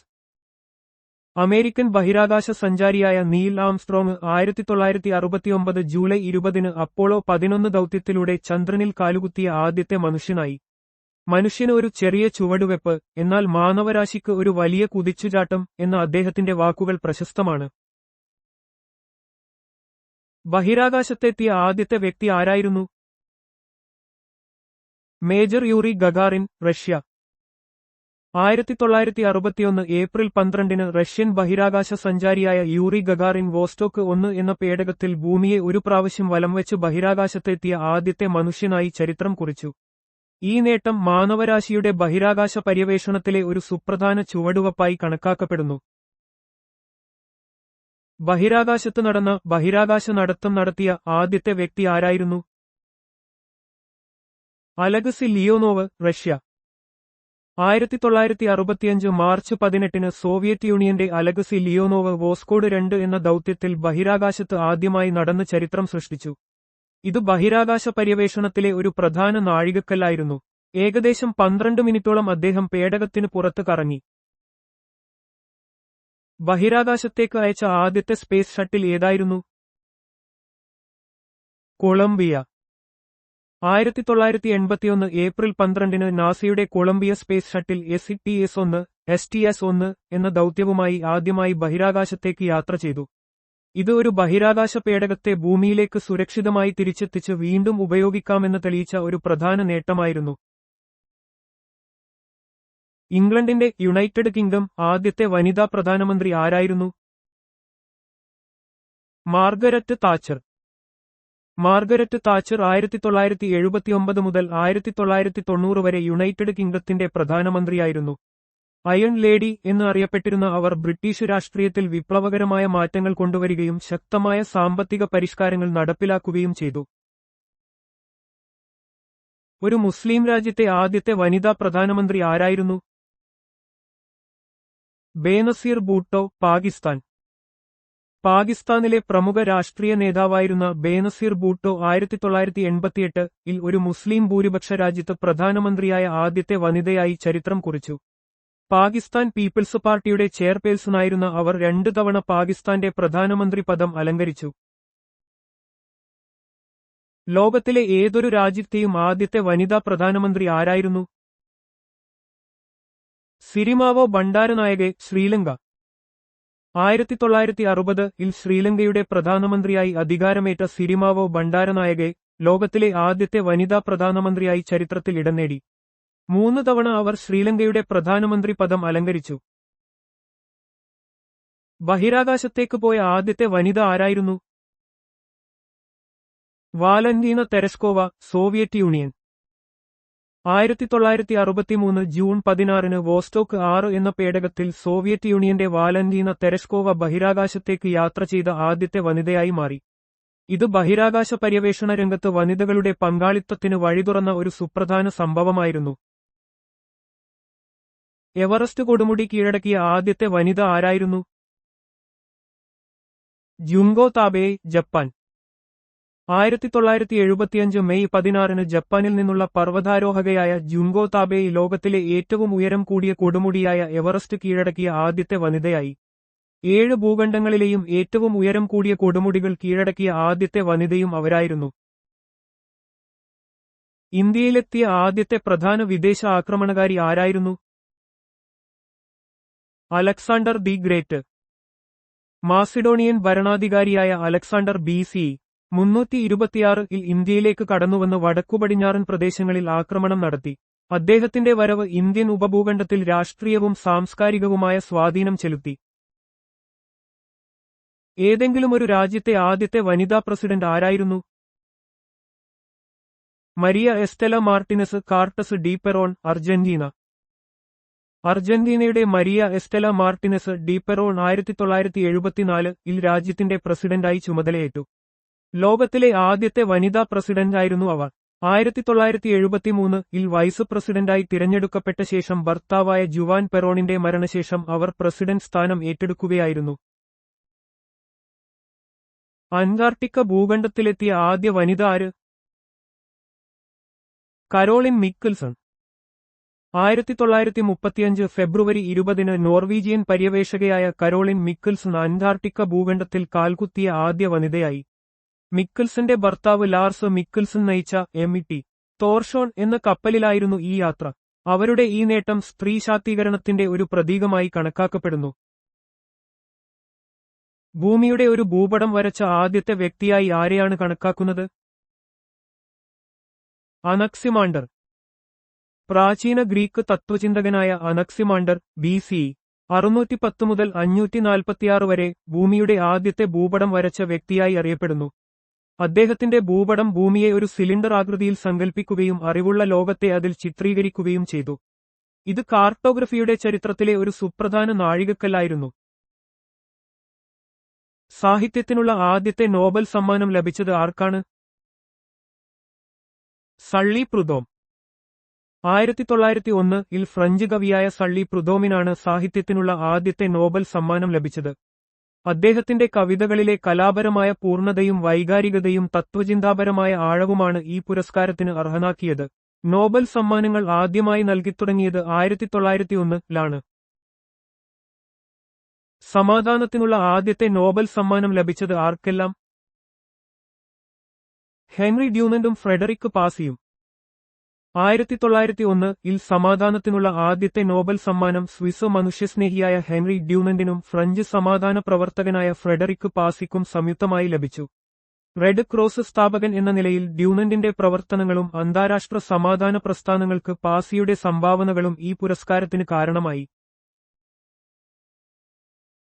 അമേരിക്കൻ ബഹിരാകാശ സഞ്ചാരിയായ നീൽ ആംസ്ട്രോങ് 1969 ജൂലൈ 20 അപ്പോളോ 11 ദൗത്യത്തിലൂടെ ചന്ദ്രനിൽ കാലുകുത്തിയ ആദ്യത്തെ മനുഷ്യനായി. മനുഷ്യന് ഒരു ചെറിയ ചുവടുവെപ്പ്, എന്നാൽ മാനവരാശിക്ക് ഒരു വലിയ കുതിച്ചുചാട്ടം എന്ന അദ്ദേഹത്തിന്റെ വാക്കുകൾ പ്രശസ്തമാണ്. ബഹിരാകാശത്തെത്തിയ ആദ്യത്തെ വ്യക്തി ആരായിരുന്നു? Major Yuri Gagarin, Russia. 1961 April 12 Russian ബഹിരാകാശ സഞ്ചാരിയായ യൂറി ഗഗാറിൻ വോസ്റ്റോക്ക് 1 എന്ന പേടകത്തിൽ ഭൂമിയെ ഒരു പ്രാവശ്യം വലംവെച്ച് ബഹിരാകാശത്തെത്തിയ ആദ്യത്തെ മനുഷ്യനായി ചരിത്രം കുറിച്ചു. ഈ നേട്ടം മാനവരാശിയുടെ ബഹിരാകാശ പര്യവേഷണത്തിലെ ഒരു സുപ്രധാന ചുവടുവയ്പായി കണക്കാക്കപ്പെടുന്നു. ബഹിരാകാശത്ത് നടന്ന ബഹിരാകാശ നടത്തം നടത്തിയ ആദ്യത്തെ വ്യക്തി ആരായിരുന്നു? Alexei Leonov, Russia. 1965 March 18 Soviet യൂണിയന്റെ അലക്സി ലിയോനോവ് വോസ്കോഡ് 2 എന്ന ദൗത്യത്തിൽ ബഹിരാകാശത്ത് ആദ്യമായി നടന്ന് ചരിത്രം സൃഷ്ടിച്ചു. ഇത് ബഹിരാകാശ പര്യവേഷണത്തിലെ ഒരു പ്രധാന നാഴികക്കല്ലായിരുന്നു. ഏകദേശം 12 മിനിറ്റോളം അദ്ദേഹം പേടകത്തിന് പുറത്ത് കറങ്ങി. ബഹിരാകാശത്തേക്ക് അയച്ച ആദ്യത്തെ സ്പേസ് ഷട്ടിൽ ഏതായിരുന്നു? കൊളംബിയ. 1981 ഏപ്രിൽ 12 നാസയുടെ കൊളംബിയ സ്പേസ് ഷട്ടിൽ STS-1 എന്ന ദൗത്യവുമായി ആദ്യമായി ബഹിരാകാശത്തേക്ക് യാത്ര ചെയ്തു. ഇത് ഒരു ബഹിരാകാശ പേടകത്തെ ഭൂമിയിലേക്ക് സുരക്ഷിതമായി തിരിച്ചെത്തിച്ച് വീണ്ടും ഉപയോഗിക്കാമെന്ന് തെളിയിച്ച ഒരു പ്രധാന നേട്ടമായിരുന്നു. ഇംഗ്ലണ്ടിന്റെ യുണൈറ്റഡ് കിങ്ഡം ആദ്യത്തെ വനിതാ പ്രധാനമന്ത്രി ആരായിരുന്നു? Margaret Thatcher. മാർഗരറ്റ് താച്ചർ 1979 മുതൽ 1990 വരെ യുണൈറ്റഡ് കിങ്ഡത്തിന്റെ പ്രധാനമന്ത്രിയായിരുന്നു. അയൺ ലേഡി എന്ന് അറിയപ്പെട്ടിരുന്ന അവർ ബ്രിട്ടീഷ് രാഷ്ട്രീയത്തിൽ വിപ്ലവകരമായ മാറ്റങ്ങൾ കൊണ്ടുവരികയും ശക്തമായ സാമ്പത്തിക പരിഷ്കാരങ്ങൾ നടപ്പിലാക്കുകയും ചെയ്തു. ഒരു മുസ്ലിം രാജ്യത്തെ ആദ്യത്തെ വനിതാ പ്രധാനമന്ത്രി ആരായിരുന്നു? ബേനസീർ ഭൂട്ടോ, പാകിസ്ഥാൻ. പാകിസ്ഥാനിലെ പ്രമുഖ രാഷ്ട്രീയ നേതാവായിരുന്ന ബേനസീർ ഭൂട്ടോ 1988 ഒരു മുസ്ലിം ഭൂരിപക്ഷ രാജ്യത്ത് പ്രധാനമന്ത്രിയായ ആദ്യത്തെ വനിതയായി ചരിത്രം കുറിച്ചു. പാകിസ്ഥാൻ പീപ്പിൾസ് പാർട്ടിയുടെ ചെയർപേഴ്സണായിരുന്ന അവർ 2 തവണ പാകിസ്ഥാന്റെ പ്രധാനമന്ത്രി പദം അലങ്കരിച്ചു. ലോകത്തിലെ ഏതൊരു രാജ്യത്തെയും ആദ്യത്തെ വനിതാ പ്രധാനമന്ത്രി ആരായിരുന്നു? സിരിമാവോ ബണ്ടാരനായകെ, ശ്രീലങ്ക. 1960 ശ്രീലങ്കയുടെ പ്രധാനമന്ത്രിയായി അധികാരമേറ്റ സിരിമാവോ ബണ്ടാരനായകെ ലോകത്തിലെ ആദ്യത്തെ വനിതാ പ്രധാനമന്ത്രിയായി ചരിത്രത്തിൽ ഇടം നേടി. 3 തവണ അവർ ശ്രീലങ്കയുടെ പ്രധാനമന്ത്രി പദം അലങ്കരിച്ചു. ബഹിരാകാശത്തേക്ക് പോയ ആദ്യത്തെ വനിത ആരായിരുന്നു? Valentina Tereshkova, Soviet Union. 1963 June 16 Vostok 6 എന്ന പേടകത്തിൽ സോവിയറ്റ് യൂണിയന്റെ വാലന്റീന തെരസ്കോവ ബഹിരാകാശത്തേക്ക് യാത്ര ചെയ്ത ആദ്യത്തെ വനിതയായി മാറി. ഇത് ബഹിരാകാശ പര്യവേഷണ രംഗത്ത് വനിതകളുടെ പങ്കാളിത്തത്തിന് വഴിതുറന്ന ഒരു സുപ്രധാന സംഭവമായിരുന്നു. എവറസ്റ്റ് കൊടുമുടി കീഴടക്കിയ ആദ്യത്തെ വനിത ആരായിരുന്നു? ജുങ്കോ താബേ, ജപ്പാൻ. 1975 മെയ് 16 ജപ്പാനിൽ നിന്നുള്ള പർവ്വതാരോഹകയായ ജുങ്കോ താബേയി ലോകത്തിലെ ഏറ്റവും ഉയരം കൂടിയ കൊടുമുടിയായ എവറസ്റ്റ് കീഴടക്കിയ ആദ്യത്തെ വനിതയായി. 7 ഭൂഖണ്ഡങ്ങളിലെയും ഏറ്റവും ഉയരം കൂടിയ കൊടുമുടികൾ കീഴടക്കിയ ആദ്യത്തെ വനിതയും അവരായിരുന്നു. ഇന്ത്യയിലെത്തിയ ആദ്യത്തെ പ്രധാന വിദേശ ആക്രമണകാരി ആരായിരുന്നു? Alexander the great. മാസിഡോണിയൻ ഭരണാധികാരിയായ അലക്സാണ്ടർ BC 326 ഇന്ത്യയിലേക്ക് കടന്നുവന്ന് വടക്കുപടിഞ്ഞാറൻ പ്രദേശങ്ങളിൽ ആക്രമണം നടത്തി. അദ്ദേഹത്തിന്റെ വരവ് ഇന്ത്യൻ ഉപഭൂഖണ്ഡത്തിൽ രാഷ്ട്രീയവും സാംസ്കാരികവുമായ സ്വാധീനം ചെലുത്തി. ഏതെങ്കിലും ഒരു രാജ്യത്തെ ആദ്യത്തെ വനിതാ പ്രസിഡന്റ് ആരായിരുന്നു? Maria Estela Martinez Cartas de Peron, Argentina. അർജന്റീനയുടെ Maria Estela Martinez de Peron 1974 രാജ്യത്തിന്റെ പ്രസിഡന്റായി ചുമതലയേറ്റു. ലോകത്തിലെ ആദ്യത്തെ വനിതാ പ്രസിഡന്റായിരുന്നു അവർ. 1973-ൽ വൈസ് പ്രസിഡന്റായി തിരഞ്ഞെടുക്കപ്പെട്ട ശേഷം ഭർത്താവായ ജുവാൻ പെറോണിന്റെ മരണശേഷം അവർ പ്രസിഡന്റ് സ്ഥാനം ഏറ്റെടുക്കുകയായിരുന്നു. അന്റാർട്ടിക്ക ഭൂഖണ്ഡത്തിലെത്തിയ ആദ്യ വനിത ആര്? കരോളിൻ മിക്കിൽസൺ. 1935 ഫെബ്രുവരി 20 നോർവീജിയൻ പര്യവേഷകയായ കരോളിൻ മിക്കിൽസൺ അന്റാർട്ടിക്ക ഭൂഖണ്ഡത്തിൽ കാൽകുത്തിയ ആദ്യ വനിതയായി. മിക്കിൽസന്റെ ഭർത്താവ് ലാർസ് മിക്കിൽസൺ നയിച്ച എം.ടി. തോർഷോൺ എന്ന കപ്പലിലായിരുന്നു ഈ യാത്ര. അവരുടെ ഈ നേട്ടം സ്ത്രീ ശാക്തീകരണത്തിന്റെ ഒരു പ്രതീകമായി കണക്കാക്കപ്പെടുന്നു. ഭൂമിയുടെ ഒരു ഭൂപടം വരച്ച ആദ്യത്തെ വ്യക്തിയായി ആരെയാണ് കണക്കാക്കുന്നത്? അനക്സിമാണ്ടർ. പ്രാചീന ഗ്രീക്ക് തത്വചിന്തകനായ അനക്സിമാണ്ടർ BCE 610 മുതൽ 546 വരെ ഭൂമിയുടെ ആദ്യത്തെ ഭൂപടം വരച്ച വ്യക്തിയായി അറിയപ്പെടുന്നു. അദ്ദേഹത്തിന്റെ ഭൂപടം ഭൂമിയെ ഒരു സിലിണ്ടർ ആകൃതിയിൽ സങ്കൽപ്പിക്കുകയും അറിവുള്ള ലോകത്തെ അതിൽ ചിത്രീകരിക്കുകയും ചെയ്തു. ഇത് കാർട്ടോഗ്രഫിയുടെ ചരിത്രത്തിലെ ഒരു സുപ്രധാന നാഴികക്കല്ലായിരുന്നു. സാഹിത്യത്തിനുള്ള ആദ്യത്തെ നോബൽ സമ്മാനം ലഭിച്ചത് ആർക്കാണ്? സള്ളി പ്രുദോം. 1901-ൽ ഫ്രഞ്ച് കവിയായ സള്ളി പ്രുദോമിനാണ് സാഹിത്യത്തിനുള്ള ആദ്യത്തെ നോബൽ സമ്മാനം ലഭിച്ചത്. അദ്ദേഹത്തിന്റെ കവിതകളിലെ കലാപരമായ പൂർണ്ണതയും വൈകാരികതയും തത്വചിന്താപരമായ ആഴവുമാണ് ഈ പുരസ്കാരത്തിന് അർഹനാക്കിയത്. നോബൽ സമ്മാനങ്ങൾ ആദ്യമായി നൽകിത്തുടങ്ങിയത് 1901-ലാണ്. സമാധാനത്തിനുള്ള ആദ്യത്തെ നോബൽ സമ്മാനം ലഭിച്ചത് ആർക്കെല്ലാം? Henry ഡ്യൂനന്റും Frederick പാസിയും. 1901-ൽ സമാധാനത്തിനുള്ള ആദ്യത്തെ നോബൽ സമ്മാനം സ്വിസ് മനുഷ്യസ്നേഹിയായ ഹെൻറി ഡ്യൂനന്റിനും ഫ്രഞ്ച് സമാധാന പ്രവർത്തകനായ ഫ്രെഡറിക് പാസിക്കും സംയുക്തമായി ലഭിച്ചു. റെഡ് ക്രോസ് സ്ഥാപകൻ എന്ന നിലയിൽ ഡ്യൂനന്റിന്റെ പ്രവർത്തനങ്ങളും അന്താരാഷ്ട്ര സമാധാന പ്രസ്ഥാനങ്ങൾക്ക് പാസിയുടെ സംഭാവനകളും ഈ പുരസ്കാരത്തിന് കാരണമായി.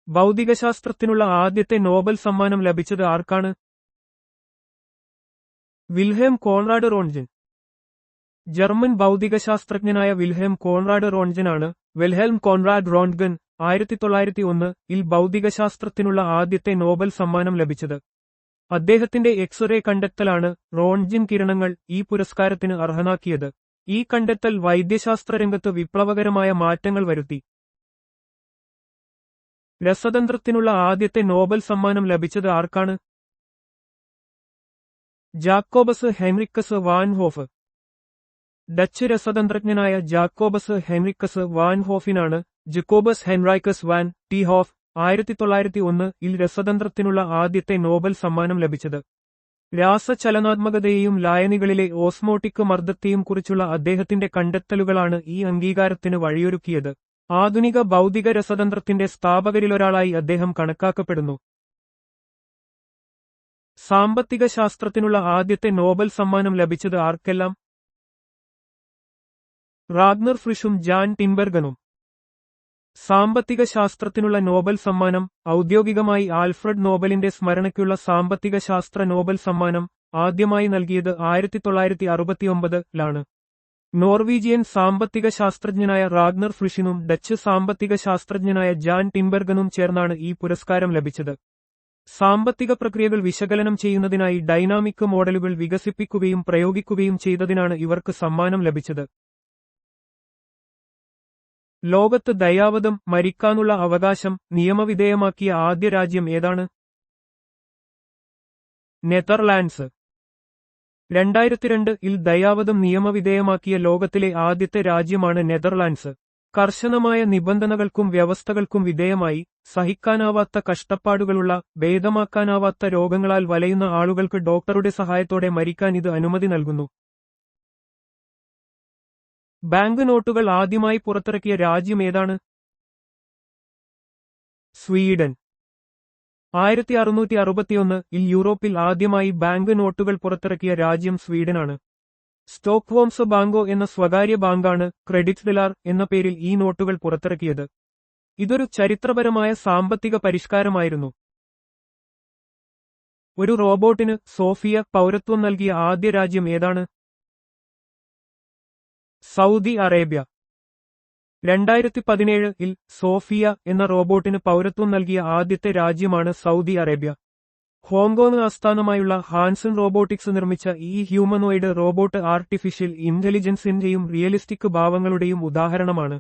ഭൗതികശാസ്ത്രത്തിനുള്ള ആദ്യത്തെ നോബൽ സമ്മാനം ലഭിച്ചത് ആർക്കാണ്? Wilhelm Conrad Roentgen. ജർമ്മൻ ഭൗതികശാസ്ത്രജ്ഞനായ വിൽഹേം കോൺറാഡ് റോൺജനാണ് വിൽഹെൽം കോൺറാഡ് റോൺട്ഗൻ 1901-ൽ ഭൗതികശാസ്ത്രത്തിനുള്ള ആദ്യത്തെ നോബൽ സമ്മാനം ലഭിച്ചത്. അദ്ദേഹത്തിന്റെ എക്സ്റേ കണ്ടെത്തലാണ് റോൺട്ജൻ കിരണങ്ങൾ ഈ പുരസ്കാരത്തിന് അർഹനാക്കിയത്. ഈ കണ്ടെത്തൽ വൈദ്യശാസ്ത്രരംഗത്ത് വിപ്ലവകരമായ മാറ്റങ്ങൾ വരുത്തി. രസതന്ത്രത്തിനുള്ള ആദ്യത്തെ നോബൽ സമ്മാനം ലഭിച്ചത് ആർക്കാണ്? Jacobus Henricus van Hoff. Dutch രസതന്ത്രജ്ഞനായ ജാക്കോബസ് ഹെൻറിക്കസ് വാൻ ഹോഫിനാണ് Jacobus Henricus van t Hoff 1901-ൽ രസതന്ത്രത്തിനുള്ള ആദ്യത്തെ നോബൽ സമ്മാനം ലഭിച്ചത്. രാസചലനാത്മകതയെയും ലായനികളിലെ ഓസ്മോട്ടിക് മർദ്ദത്തെയും കുറിച്ചുള്ള അദ്ദേഹത്തിന്റെ കണ്ടെത്തലുകളാണ് ഈ അംഗീകാരത്തിന് വഴിയൊരുക്കിയത്. ആധുനിക ഭൗതിക രസതന്ത്രത്തിന്റെ സ്ഥാപകരിലൊരാളായി അദ്ദേഹം കണക്കാക്കപ്പെടുന്നു. സാമ്പത്തിക ശാസ്ത്രത്തിനുള്ള ആദ്യത്തെ നോബൽ സമ്മാനം ലഭിച്ചത് ആർക്കെല്ലാം? റാഗ്നർ ഫ്രിഷും ജാൻ ടിംബെർഗനും. സാമ്പത്തിക ശാസ്ത്രത്തിനുള്ള നോബൽ സമ്മാനം ഔദ്യോഗികമായി ആൽഫ്രഡ് നോബലിന്റെ സ്മരണയ്ക്കുള്ള സാമ്പത്തിക ശാസ്ത്ര നോബൽ സമ്മാനം ആദ്യമായി നൽകിയത് 1969-ലാണ്. നോർവീജിയൻ സാമ്പത്തിക ശാസ്ത്രജ്ഞനായ റാഗ്നർ ഫ്രിഷിനും ഡച്ച് സാമ്പത്തിക ശാസ്ത്രജ്ഞനായ ജാൻ ടിംബെർഗനും ചേർന്നാണ് ഈ പുരസ്കാരം ലഭിച്ചത്. സാമ്പത്തിക പ്രക്രിയകൾ വിശകലനം ചെയ്യുന്നതിനായി ഡൈനാമിക് മോഡലുകൾ വികസിപ്പിക്കുകയും പ്രയോഗിക്കുകയും ചെയ്തതിനാണ് ഇവർക്ക് സമ്മാനം ലഭിച്ചത്. ലോകത്ത് ദയാവധം മരിക്കാനുള്ള അവകാശം നിയമവിധേയമാക്കിയ ആദ്യ രാജ്യം ഏതാണ്? നെതർലാൻഡ്സ്. 2002-ൽ ദയാവധം നിയമവിധേയമാക്കിയ ലോകത്തിലെ ആദ്യത്തെ രാജ്യമാണ് നെതർലാൻഡ്സ്. കർശനമായ നിബന്ധനകൾക്കും വ്യവസ്ഥകൾക്കും വിധേയമായി സഹിക്കാനാവാത്ത കഷ്ടപ്പാടുകളുള്ള ഭേദമാക്കാനാവാത്ത രോഗങ്ങളാൽ വലയുന്ന ആളുകൾക്ക് ഡോക്ടറുടെ സഹായത്തോടെ മരിക്കാൻ ഇത് അനുമതി നൽകുന്നു. ബാങ്ക് നോട്ടുകൾ ആദ്യമായി പുറത്തിറക്കിയ രാജ്യം ഏതാണ്? സ്വീഡൻ. 1661-ൽ യൂറോപ്പിൽ ആദ്യമായി ബാങ്ക് നോട്ടുകൾ പുറത്തിറക്കിയ രാജ്യം സ്വീഡനാണ്. സ്റ്റോക്ക്ഹോംസ് ബാങ്കോ എന്ന സ്വകാര്യ ബാങ്കാണ് ക്രെഡിറ്റ് ഡെലാർ എന്ന പേരിൽ ഈ നോട്ടുകൾ പുറത്തിറക്കിയത്. ഇതൊരു ചരിത്രപരമായ സാമ്പത്തിക പരിഷ്കാരമായിരുന്നു. ഒരു റോബോട്ടിന് സോഫിയ പൗരത്വം നൽകിയ ആദ്യ രാജ്യം ഏതാണ്? Saudi Arabia. 2017-ൽ സോഫിയ എന്ന റോബോട്ടിന് പൗരത്വം നൽകിയ ആദ്യത്തെ രാജ്യമാണ് സൗദി അറേബ്യ. ഹോങ്കോങ് ആസ്ഥാനമായുള്ള ഹാൻസൺ റോബോട്ടിക്സ് നിർമ്മിച്ച ഈ ഹ്യൂമനോയിഡ് റോബോട്ട് ആർട്ടിഫിഷ്യൽ ഇന്റലിജൻസിന്റെയും റിയലിസ്റ്റിക് ഭാവങ്ങളുടെയും ഉദാഹരണമാണ്.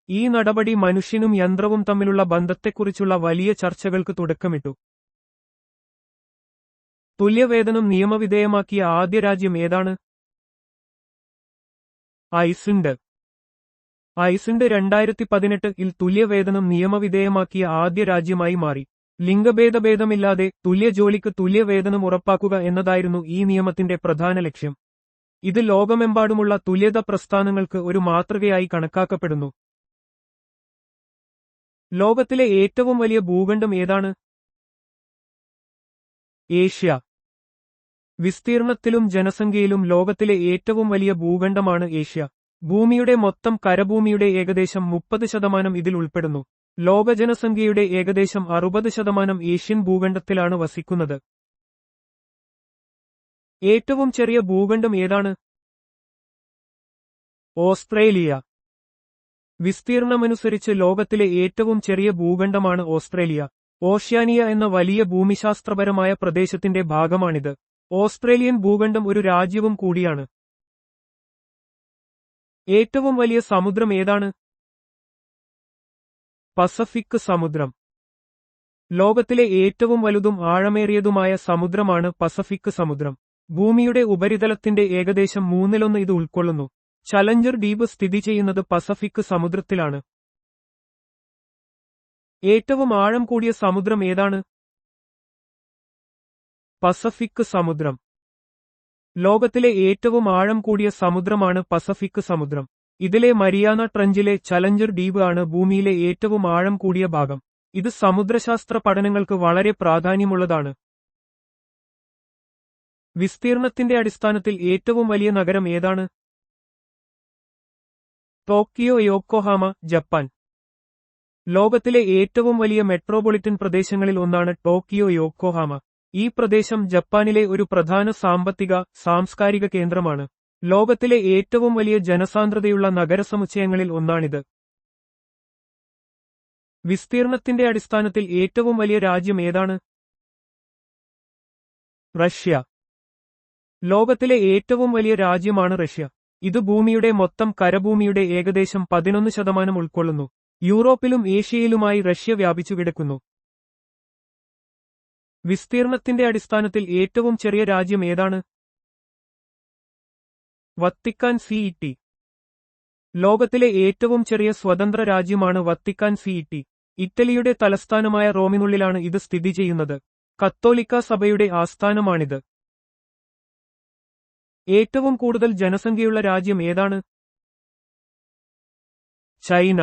ഈ നടപടി മനുഷ്യനും യന്ത്രവും തമ്മിലുള്ള ബന്ധത്തെക്കുറിച്ചുള്ള വലിയ ചർച്ചകൾക്ക് തുടക്കമിട്ടു. തുല്യവേതനം നിയമവിധേയമാക്കിയ ആദ്യ രാജ്യം ഏതാണ്? ഐസ്ലൻഡ്. ഐസ്ലൻഡ് 2018-ൽ തുല്യവേതനം നിയമവിധേയമാക്കിയ ആദ്യ രാജ്യമായി മാറി. ലിംഗഭേദമില്ലാതെ തുല്യ ജോലിക്ക് തുല്യവേതനം ഉറപ്പാക്കുക എന്നതായിരുന്നു ഈ നിയമത്തിന്റെ പ്രധാന ലക്ഷ്യം. ഇത് ലോകമെമ്പാടുമുള്ള തുല്യത പ്രസ്ഥാനങ്ങൾക്ക് ഒരു മാതൃകയായി കണക്കാക്കപ്പെടുന്നു. ലോകത്തിലെ ഏറ്റവും വലിയ ഭൂഖണ്ഡം ഏതാണ്? ഏഷ്യ. വിസ്തീർണത്തിലും ജനസംഖ്യയിലും ലോകത്തിലെ ഏറ്റവും വലിയ ഭൂഖണ്ഡമാണ് ഏഷ്യ. ഭൂമിയുടെ മൊത്തം കരഭൂമിയുടെ ഏകദേശം 30% ഇതിൽ ഉൾപ്പെടുന്നു. ലോക ജനസംഖ്യയുടെ ഏകദേശം 60% ഏഷ്യൻ ഭൂഖണ്ഡത്തിലാണ് വസിക്കുന്നത്. ഏറ്റവും ചെറിയ ഭൂഖണ്ഡം ഏതാണ്? ഓസ്ട്രേലിയ. വിസ്തീർണമനുസരിച്ച് ലോകത്തിലെ ഏറ്റവും ചെറിയ ഭൂഖണ്ഡമാണ് ഓസ്ട്രേലിയ. ഓഷ്യാനിയ എന്ന വലിയ ഭൂമിശാസ്ത്രപരമായ പ്രദേശത്തിന്റെ ഭാഗമാണിത്. ഓസ്ട്രേലിയൻ ഭൂഖണ്ഡം ഒരു രാജ്യവും കൂടിയാണ്. ഏറ്റവും വലിയ സമുദ്രം ഏതാണ്? പസഫിക് സമുദ്രം. ലോകത്തിലെ ഏറ്റവും വലുതും ആഴമേറിയതുമായ സമുദ്രമാണ് പസഫിക് സമുദ്രം. ഭൂമിയുടെ ഉപരിതലത്തിന്റെ ഏകദേശം 1/3 ഇത് ഉൾക്കൊള്ളുന്നു. ചലഞ്ചർ ദ്വീപ് സ്ഥിതി ചെയ്യുന്നത് പസഫിക് സമുദ്രത്തിലാണ്. ഏറ്റവും ആഴം കൂടിയ സമുദ്രം ഏതാണ്? പസഫിക് സമുദ്രം. ലോകത്തിലെ ഏറ്റവും ആഴം കൂടിയ സമുദ്രമാണ് പസഫിക് സമുദ്രം. ഇതിലെ മരിയാന ട്രഞ്ചിലെ ചലഞ്ചർ ദ്വീപ് ആണ് ഭൂമിയിലെ ഏറ്റവും ആഴം കൂടിയ ഭാഗം. ഇത് സമുദ്രശാസ്ത്ര പഠനങ്ങൾക്ക് വളരെ പ്രാധാന്യമുള്ളതാണ്. വിസ്തീർണത്തിന്റെ അടിസ്ഥാനത്തിൽ ഏറ്റവും വലിയ നഗരം ഏതാണ്? ടോക്കിയോ. Yokohama, Japan. ലോകത്തിലെ ഏറ്റവും വലിയ മെട്രോപൊളിറ്റൻ പ്രദേശങ്ങളിൽ ഒന്നാണ് ടോക്കിയോ യോക്കോഹാമ. ഈ പ്രദേശം ജപ്പാനിലെ ഒരു പ്രധാന സാമ്പത്തിക, സാംസ്കാരിക കേന്ദ്രമാണ്. ലോകത്തിലെ ഏറ്റവും വലിയ ജനസാന്ദ്രതയുള്ള നഗരസമുച്ചയങ്ങളിൽ ഒന്നാണിത്. വിസ്തീർണത്തിന്റെ അടിസ്ഥാനത്തിൽ ഏറ്റവും വലിയ രാജ്യം ഏതാണ്? റഷ്യ. ലോകത്തിലെ ഏറ്റവും വലിയ രാജ്യമാണ് റഷ്യ. ഇത് ഭൂമിയുടെ മൊത്തം കരഭൂമിയുടെ ഏകദേശം 11% ഉൾക്കൊള്ളുന്നു. യൂറോപ്പിലും ഏഷ്യയിലുമായി റഷ്യ വ്യാപിച്ചു കിടക്കുന്നു. വിസ്തീർണത്തിന്റെ അടിസ്ഥാനത്തിൽ ഏറ്റവും ചെറിയ രാജ്യം ഏതാണ്? Vatican city. ലോകത്തിലെ ഏറ്റവും ചെറിയ സ്വതന്ത്ര രാജ്യമാണ് വത്തിക്കാൻ സിറ്റി. ഇറ്റലിയുടെ തലസ്ഥാനമായ റോമിനുള്ളിലാണ് ഇത് സ്ഥിതി ചെയ്യുന്നത്. കത്തോലിക്ക സഭയുടെ ആസ്ഥാനമാണിത്. ഏറ്റവും കൂടുതൽ ജനസംഖ്യയുള്ള രാജ്യം ഏതാണ്? ചൈന.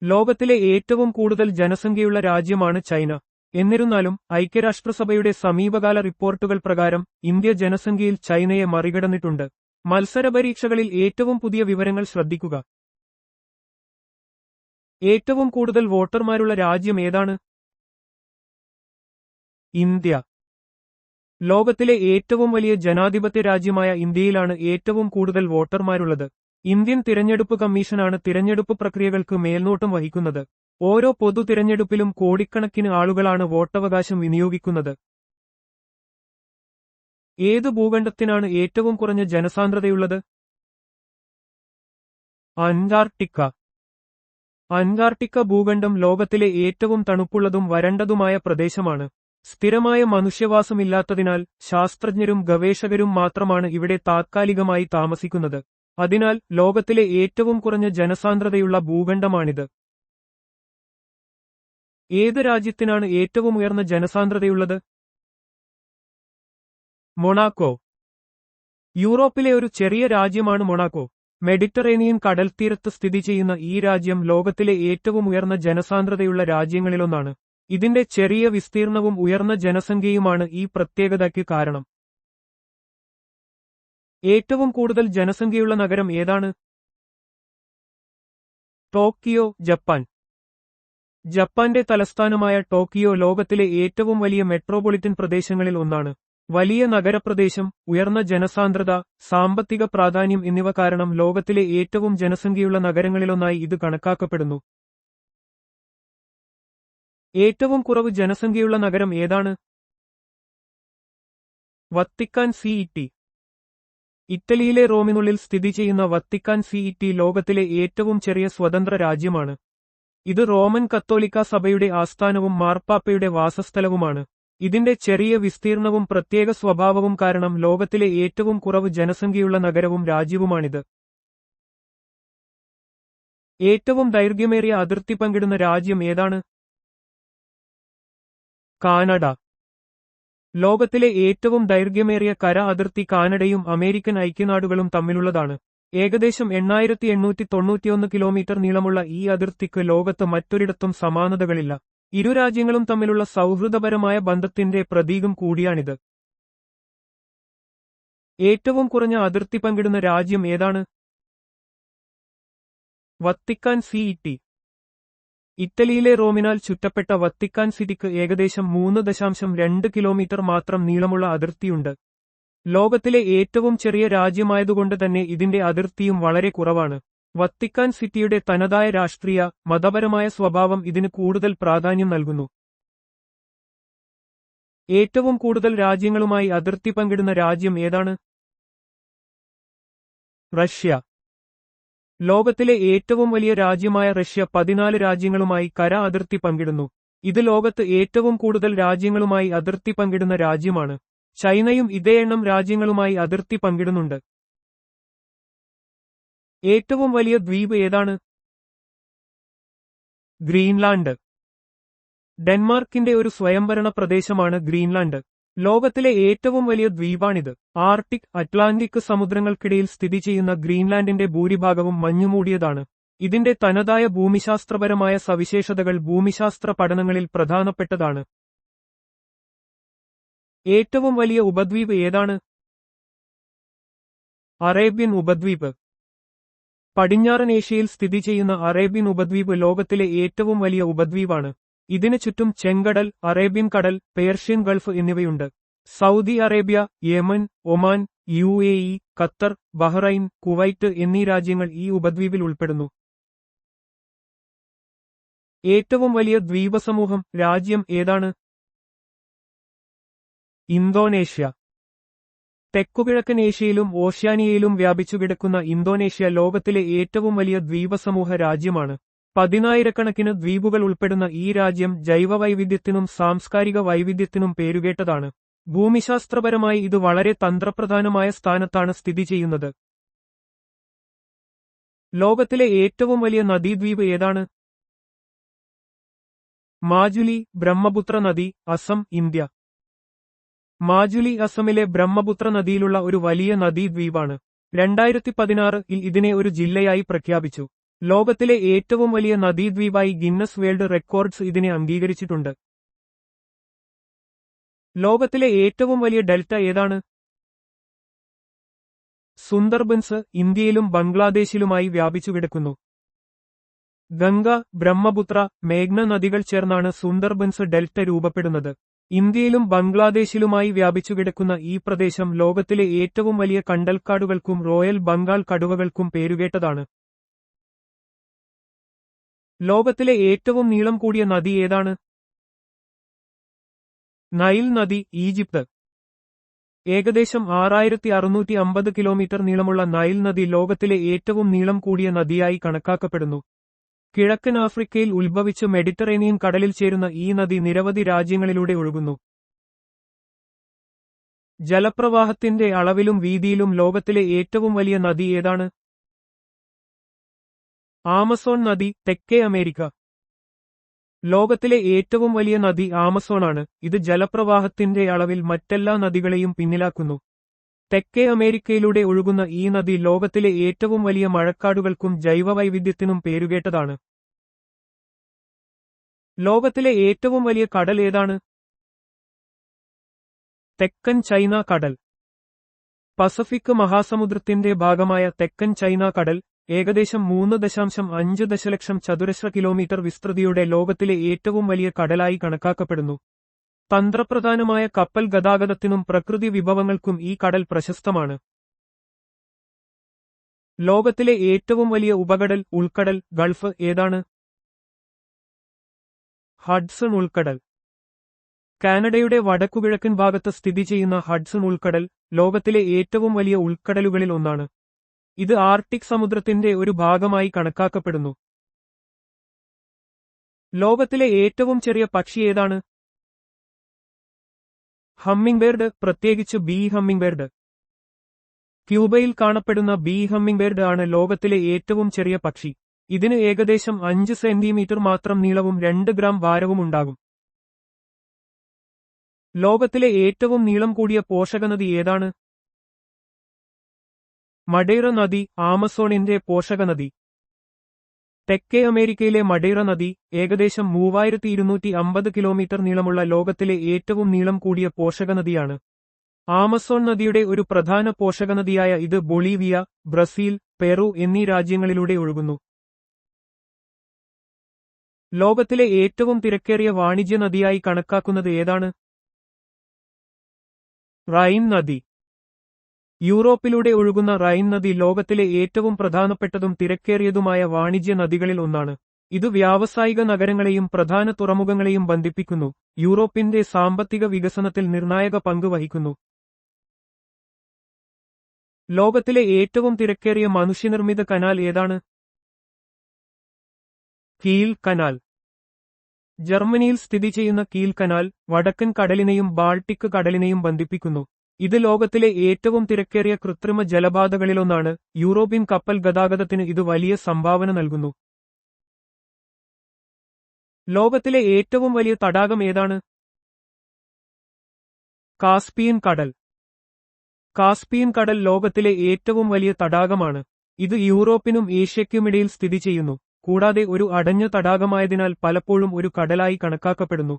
ലോകത്തിലെ ഏറ്റവും കൂടുതൽ ജനസംഖ്യയുള്ള രാജ്യമാണ് ചൈന. എന്നിരുന്നാലും ഐക്യരാഷ്ട്രസഭയുടെ സമീപകാല റിപ്പോർട്ടുകൾ പ്രകാരം ഇന്ത്യ ജനസംഖ്യയിൽ ചൈനയെ മറികടന്നിട്ടുണ്ട്. മത്സരപരീക്ഷകളിൽ ഏറ്റവും പുതിയ വിവരങ്ങൾ ശ്രദ്ധിക്കുക. ഏറ്റവും കൂടുതൽ വോട്ടർമാരുള്ള രാജ്യം ഏതാണ്? ഇന്ത്യ. ലോകത്തിലെ ഏറ്റവും വലിയ ജനാധിപത്യ രാജ്യമായ ഇന്ത്യയിലാണ് ഏറ്റവും കൂടുതൽ വോട്ടർമാരുള്ളത്. ഇന്ത്യൻ തിരഞ്ഞെടുപ്പ് കമ്മീഷനാണ് തിരഞ്ഞെടുപ്പ് പ്രക്രിയകൾക്ക് മേൽനോട്ടം വഹിക്കുന്നത്. ഓരോ പൊതു തിരഞ്ഞെടുപ്പിലും കോടിക്കണക്കിന് ആളുകളാണ് വോട്ടവകാശം വിനിയോഗിക്കുന്നത്. ഏത് ഭൂഖണ്ഡത്തിനാണ് ഏറ്റവും കുറഞ്ഞ ജനസാന്ദ്രതയുള്ളത്? അന്റാർട്ടിക്ക. അന്റാർട്ടിക്ക ഭൂഖണ്ഡം ലോകത്തിലെ ഏറ്റവും തണുപ്പുള്ളതും വരണ്ടതുമായ പ്രദേശമാണ്. സ്ഥിരമായ മനുഷ്യവാസമില്ലാത്തതിനാൽ ശാസ്ത്രജ്ഞരും ഗവേഷകരും മാത്രമാണ് ഇവിടെ താത്കാലികമായി താമസിക്കുന്നത്. അതിനാൽ ലോകത്തിലെ ഏറ്റവും കുറഞ്ഞ ജനസാന്ദ്രതയുള്ള ഭൂഖണ്ഡമാണിത്. ഏത് രാജ്യത്തിനാണ് ഏറ്റവും ഉയർന്ന ജനസാന്ദ്രതയുള്ളത്? മൊണാക്കോ. യൂറോപ്പിലെ ഒരു ചെറിയ രാജ്യമാണ് മൊണാക്കോ. മെഡിറ്ററേനിയൻ കടൽത്തീരത്ത് സ്ഥിതി ചെയ്യുന്ന ഈ രാജ്യം ലോകത്തിലെ ഏറ്റവും ഉയർന്ന ജനസാന്ദ്രതയുള്ള രാജ്യങ്ങളിലൊന്നാണ്. ഇതിന്റെ ചെറിയ വിസ്തീർണവും ഉയർന്ന ജനസംഖ്യയുമാണ് ഈ പ്രത്യേകതയ്ക്ക് കാരണം. ഏറ്റവും കൂടുതൽ ജനസംഖ്യയുള്ള നഗരം ഏതാണ്? Tokyo, Japan. ജപ്പാന്റെ തലസ്ഥാനമായ ടോക്കിയോ ലോകത്തിലെ ഏറ്റവും വലിയ മെട്രോപൊളിറ്റൻ പ്രദേശങ്ങളിൽ ഒന്നാണ്. വലിയ നഗരപ്രദേശം, ഉയർന്ന ജനസാന്ദ്രത, സാമ്പത്തിക പ്രാധാന്യം എന്നിവ കാരണം ലോകത്തിലെ ഏറ്റവും ജനസംഖ്യയുള്ള നഗരങ്ങളിലൊന്നായി ഇത് കണക്കാക്കപ്പെടുന്നു. ഏറ്റവും കുറവ് ജനസംഖ്യയുള്ള നഗരം ഏതാണ്? Vatican CET. ഇറ്റലിയിലെ റോമിനുള്ളിൽ സ്ഥിതി ചെയ്യുന്ന വത്തിക്കാൻ സിഇടി ലോകത്തിലെ ഏറ്റവും ചെറിയ സ്വതന്ത്ര രാജ്യമാണ്. ഇത് റോമൻ കത്തോലിക്കാ സഭയുടെ ആസ്ഥാനവും മാർപ്പാപ്പയുടെ വാസസ്ഥലവുമാണ്. ഇതിന്റെ ചെറിയ വിസ്തീർണവും പ്രത്യേക സ്വഭാവവും കാരണം ലോകത്തിലെ ഏറ്റവും കുറവ് ജനസംഖ്യയുള്ള നഗരവും രാജ്യവുമാണിത്. ഏറ്റവും ദൈർഘ്യമേറിയ അതിർത്തി പങ്കിടുന്ന രാജ്യം ഏതാണ്? കാനഡ. ലോകത്തിലെ ഏറ്റവും ദൈർഘ്യമേറിയ കര അതിർത്തി കാനഡയും അമേരിക്കൻ ഐക്യനാടുകളും തമ്മിലുള്ളതാണ്. ഏകദേശം 8891 കിലോമീറ്റർ നീളമുള്ള ഈ അതിർത്തിക്ക് ലോകത്ത് മറ്റൊരിടത്തും സമാനതകളില്ല. ഇരു രാജ്യങ്ങളും തമ്മിലുള്ള സൗഹൃദപരമായ ബന്ധത്തിന്റെ പ്രതീകം കൂടിയാണിത്. ഏറ്റവും കുറഞ്ഞ അതിർത്തി പങ്കിടുന്ന രാജ്യം ഏതാണ്? Vatican CET. ഇറ്റലിയിലെ റോമിനാൽ ചുറ്റപ്പെട്ട വത്തിക്കാൻ സിറ്റിക്ക് ഏകദേശം 3.2 കിലോമീറ്റർ മാത്രം നീളമുള്ള അതിർത്തിയുണ്ട്. ലോകത്തിലെ ഏറ്റവും ചെറിയ രാജ്യമായതുകൊണ്ട് തന്നെ ഇതിന്റെ അതിർത്തിയും വളരെ കുറവാണ്. വത്തിക്കാൻ സിറ്റിയുടെ തനതായ രാഷ്ട്രീയ, മതപരമായ സ്വഭാവം ഇതിന് കൂടുതൽ പ്രാധാന്യം നൽകുന്നു. ഏറ്റവും കൂടുതൽ രാജ്യങ്ങളുമായി അതിർത്തി പങ്കിടുന്ന രാജ്യം ഏതാണ്? റഷ്യ. ലോകത്തിലെ ഏറ്റവും വലിയ രാജ്യമായ റഷ്യ 14 രാജ്യങ്ങളുമായി കര അതിർത്തി പങ്കിടുന്നു. ഇത് ലോകത്ത് ഏറ്റവും കൂടുതൽ രാജ്യങ്ങളുമായി അതിർത്തി പങ്കിടുന്ന രാജ്യമാണ്. ചൈനയും ഇതേ എണ്ണം രാജ്യങ്ങളുമായി അതിർത്തി പങ്കിടുന്നുണ്ട്. ഏറ്റവും വലിയ ദ്വീപ് ഏതാണ്? ഗ്രീൻലാൻഡ്. ഡെൻമാർക്കിന്റെ ഒരു സ്വയംഭരണ പ്രദേശമാണ് ഗ്രീൻലാൻഡ്. ലോകത്തിലെ ഏറ്റവും വലിയ ദ്വീപാണിത്. ആർട്ടിക്, അറ്റ്ലാന്റിക് സമുദ്രങ്ങൾക്കിടയിൽ സ്ഥിതി ചെയ്യുന്ന ഗ്രീൻലാൻഡിന്റെ ഭൂരിഭാഗവും മഞ്ഞുമൂടിയതാണ്. ഇതിന്റെ തനതായ ഭൂമിശാസ്ത്രപരമായ സവിശേഷതകൾ ഭൂമിശാസ്ത്ര പഠനങ്ങളിൽ പ്രധാനപ്പെട്ടതാണ്. ഏറ്റവും വലിയ ഉപദ്വീപ് ഏതാണ്? അറേബ്യൻ ഉപദ്വീപ്. പടിഞ്ഞാറൻ ഏഷ്യയിൽ സ്ഥിതി ചെയ്യുന്ന അറേബ്യൻ ഉപദ്വീപ് ലോകത്തിലെ ഏറ്റവും വലിയ ഉപദ്വീപാണ്. ഇതിനു ചുറ്റും ചെങ്കടൽ, അറേബ്യൻ കടൽ, പേർഷ്യൻ ഗൾഫ് എന്നിവയുണ്ട്. Saudi Arabia, Yemen, Oman, UAE, Qatar, Bahrain, Kuwait എന്നീ രാജ്യങ്ങൾ ഈ ഉപദ്വീപിൽ ഉൾപ്പെടുന്നു. ഏറ്റവും വലിയ ദ്വീപസമൂഹം രാജ്യം ഏതാണ്? ഇന്തോനേഷ്യ. തെക്കുകിഴക്കൻ ഏഷ്യയിലും ഓഷ്യാനിയയിലും വ്യാപിച്ചുകിടക്കുന്ന ഇന്തോനേഷ്യ ലോകത്തിലെ ഏറ്റവും വലിയ ദ്വീപസമൂഹ രാജ്യമാണ്. 10,000കണക്കിന് ദ്വീപുകൾ ഉൾപ്പെടുന്ന ഈ രാജ്യം ജൈവവൈവിധ്യത്തിനും സാംസ്കാരിക വൈവിധ്യത്തിനും പേരുകേട്ടതാണ്. ഭൂമിശാസ്ത്രപരമായി ഇത് വളരെ തന്ത്രപ്രധാനമായ സ്ഥാനത്താണ് സ്ഥിതി ചെയ്യുന്നത്. ലോകത്തിലെ ഏറ്റവും വലിയ നദീദ്വീപ് ഏതാണ്? മാജുലി, ബ്രഹ്മപുത്ര നദി, അസം, ഇന്ത്യ. മാജുലി അസമിലെ ബ്രഹ്മപുത്ര നദിയിലുള്ള ഒരു വലിയ നദീദ്വീപാണ്. 2016-ൽ ഇതിനെ ഒരു ജില്ലയായി പ്രഖ്യാപിച്ചു. ലോകത്തിലെ ഏറ്റവും വലിയ നദീദ്വീപായി ഗിന്നസ് വേൾഡ് റെക്കോർഡ്സ് ഇതിനെ അംഗീകരിച്ചിട്ടുണ്ട്. ലോകത്തിലെ ഏറ്റവും വലിയ ഡെൽറ്റ ഏതാണ്? സുന്ദർബൻസ് ഇന്ത്യയിലും ബംഗ്ലാദേശിലുമായി വ്യാപിച്ചുകിടക്കുന്നു. ഗംഗ, ബ്രഹ്മപുത്ര, മേഘ്ന നദികൾ ചേർന്നാണ് സുന്ദർബൻസ് ഡെൽറ്റ രൂപപ്പെടുന്നത്. ഇന്ത്യയിലും ബംഗ്ലാദേശിലുമായി വ്യാപിച്ചുകിടക്കുന്ന ഈ പ്രദേശം ലോകത്തിലെ ഏറ്റവും വലിയ കണ്ടൽക്കാടുകൾക്കും റോയൽ ബംഗാൾ കടുവകൾക്കും പേരുകേട്ടതാണ്. ലോകത്തിലെ ഏറ്റവും നീളം കൂടിയ നദി ഏതാണ്? നൈൽ നദി, ഈജിപ്ത്. ഏകദേശം 6650 കിലോമീറ്റർ നീളമുള്ള നൈൽ നദി ലോകത്തിലെ ഏറ്റവും നീളം കൂടിയ നദിയായി കണക്കാക്കപ്പെടുന്നു. കിഴക്കൻ ആഫ്രിക്കയിൽ ഉത്ഭവിച്ച് മെഡിറ്ററേനിയൻ കടലിൽ ചേരുന്ന ഈ നദി നിരവധി രാജ്യങ്ങളിലൂടെ ഒഴുകുന്നു. ജലപ്രവാഹത്തിന്റെ അളവിലും വീതിയിലും ലോകത്തിലെ ഏറ്റവും വലിയ നദി ഏതാണ്? ആമസോൺ നദി, തെക്കേ അമേരിക്ക. ലോകത്തിലെ ഏറ്റവും വലിയ നദി ആമസോണാണ്. ഇത് ജലപ്രവാഹത്തിന്റെ അളവിൽ മറ്റെല്ലാ നദികളെയും പിന്നിലാക്കുന്നു. തെക്കേ അമേരിക്കയിലൂടെ ഒഴുകുന്ന ഈ നദി ലോകത്തിലെ ഏറ്റവും വലിയ മഴക്കാടുകൾക്കും ജൈവവൈവിധ്യത്തിനും പേരുകേട്ടതാണ്. ലോകത്തിലെ ഏറ്റവും വലിയ കടൽ ഏതാണ്? തെക്കൻ ചൈന കടൽ. പസഫിക് മഹാസമുദ്രത്തിന്റെ ഭാഗമായ തെക്കൻ ചൈന കടൽ ഏകദേശം 3.5 ദശലക്ഷം ചതുരശ്ര കിലോമീറ്റർ വിസ്തൃതിയുടെ ലോകത്തിലെ ഏറ്റവും വലിയ കടലായി കണക്കാക്കപ്പെടുന്നു. തന്ത്രപ്രധാനമായ കപ്പൽ ഗതാഗതത്തിനും പ്രകൃതി വിഭവങ്ങൾക്കും ഈ കടൽ പ്രശസ്തമാണ്. ലോകത്തിലെ ഏറ്റവും വലിയ ഉപകടൽ, ഉൾക്കടൽ, ഗൾഫ് ഏതാണ്? ഹഡ്സൺ ഉൾക്കടൽ. കാനഡയുടെ വടക്കുകിഴക്കൻ ഭാഗത്ത് സ്ഥിതി ചെയ്യുന്ന ഹഡ്സൺ ഉൾക്കടൽ ലോകത്തിലെ ഏറ്റവും വലിയ ഉൾക്കടലുകളിൽ ഒന്നാണ്. ഇത് ആർട്ടിക് സമുദ്രത്തിന്റെ ഒരു ഭാഗമായി കണക്കാക്കപ്പെടുന്നു. ലോകത്തിലെ ഏറ്റവും ചെറിയ പക്ഷി ഏതാണ്? ഹമ്മിങ്ബേർഡ്, പ്രത്യേകിച്ച് ബീ ഹമ്മിങ്ബേർഡ്. ക്യൂബയിൽ കാണപ്പെടുന്ന ബീ ഹമ്മിങ്ബേർഡ് ആണ് ലോകത്തിലെ ഏറ്റവും ചെറിയ പക്ഷി. ഇതിന് ഏകദേശം 5 സെന്റിമീറ്റർ മാത്രം നീളവും 2 ഗ്രാം ഭാരവും ഉണ്ടാകും. ലോകത്തിലെ ഏറ്റവും നീളം കൂടിയ പോഷകനദി ഏതാണ്? മഡെയ്റ നദി, ആമസോണിന്റെ പോഷകനദി. തെക്കേ അമേരിക്കയിലെ മഡെയ്റ നദി ഏകദേശം 3250 കിലോമീറ്റർ നീളമുള്ള ലോകത്തിലെ ഏറ്റവും നീളം കൂടിയ പോഷകനദിയാണ്. ആമസോൺ നദിയുടെ ഒരു പ്രധാന പോഷകനദിയായ ഇത് ബൊളീവിയ, ബ്രസീൽ, പെറു എന്നീ രാജ്യങ്ങളിലൂടെ ഒഴുകുന്നു. ലോകത്തിലെ ഏറ്റവും തിരക്കേറിയ വാണിജ്യ നദിയായി കണക്കാക്കുന്നത് ഏതാണ്? റൈൻ നദി. യൂറോപ്പിലൂടെ ഒഴുകുന്ന റൈൻ നദി ലോകത്തിലെ ഏറ്റവും പ്രധാനപ്പെട്ടതും തിരക്കേറിയതുമായ വാണിജ്യ നദികളിൽ ഒന്നാണ്. ഇത് വ്യാവസായിക നഗരങ്ങളെയും പ്രധാന തുറമുഖങ്ങളെയും ബന്ധിപ്പിക്കുന്നു. യൂറോപ്പിന്റെ സാമ്പത്തിക വികസനത്തിൽ നിർണായക പങ്ക് വഹിക്കുന്നു. ലോകത്തിലെ ഏറ്റവും തിരക്കേറിയ മനുഷ്യനിർമ്മിത കനാൽ ഏതാണ്? കീൽ കനാൽ. ജർമ്മനിയിൽ സ്ഥിതി ചെയ്യുന്ന കീൽ കനാൽ വടക്കൻ കടലിനെയും ബാൾട്ടിക് കടലിനെയും ബന്ധിപ്പിക്കുന്നു. ഇത് ലോകത്തിലെ ഏറ്റവും തിരക്കേറിയ കൃത്രിമ ജലപാതകളിലൊന്നാണ്. യൂറോപ്യൻ കപ്പൽ ഗതാഗതത്തിന് ഇത് വലിയ സംഭാവന നൽകുന്നു. ലോകത്തിലെ ഏറ്റവും വലിയ തടാകം ഏതാണ്? കാസ്പിയൻ കടൽ. കാസ്പിയൻ കടൽ ലോകത്തിലെ ഏറ്റവും വലിയ തടാകമാണ്. ഇത് യൂറോപ്പിനും ഏഷ്യയ്ക്കുമിടയിൽ സ്ഥിതി ചെയ്യുന്നു. കൂടാതെ ഒരു അടഞ്ഞ തടാകമായതിനാൽ പലപ്പോഴും ഒരു കടലായി കണക്കാക്കപ്പെടുന്നു.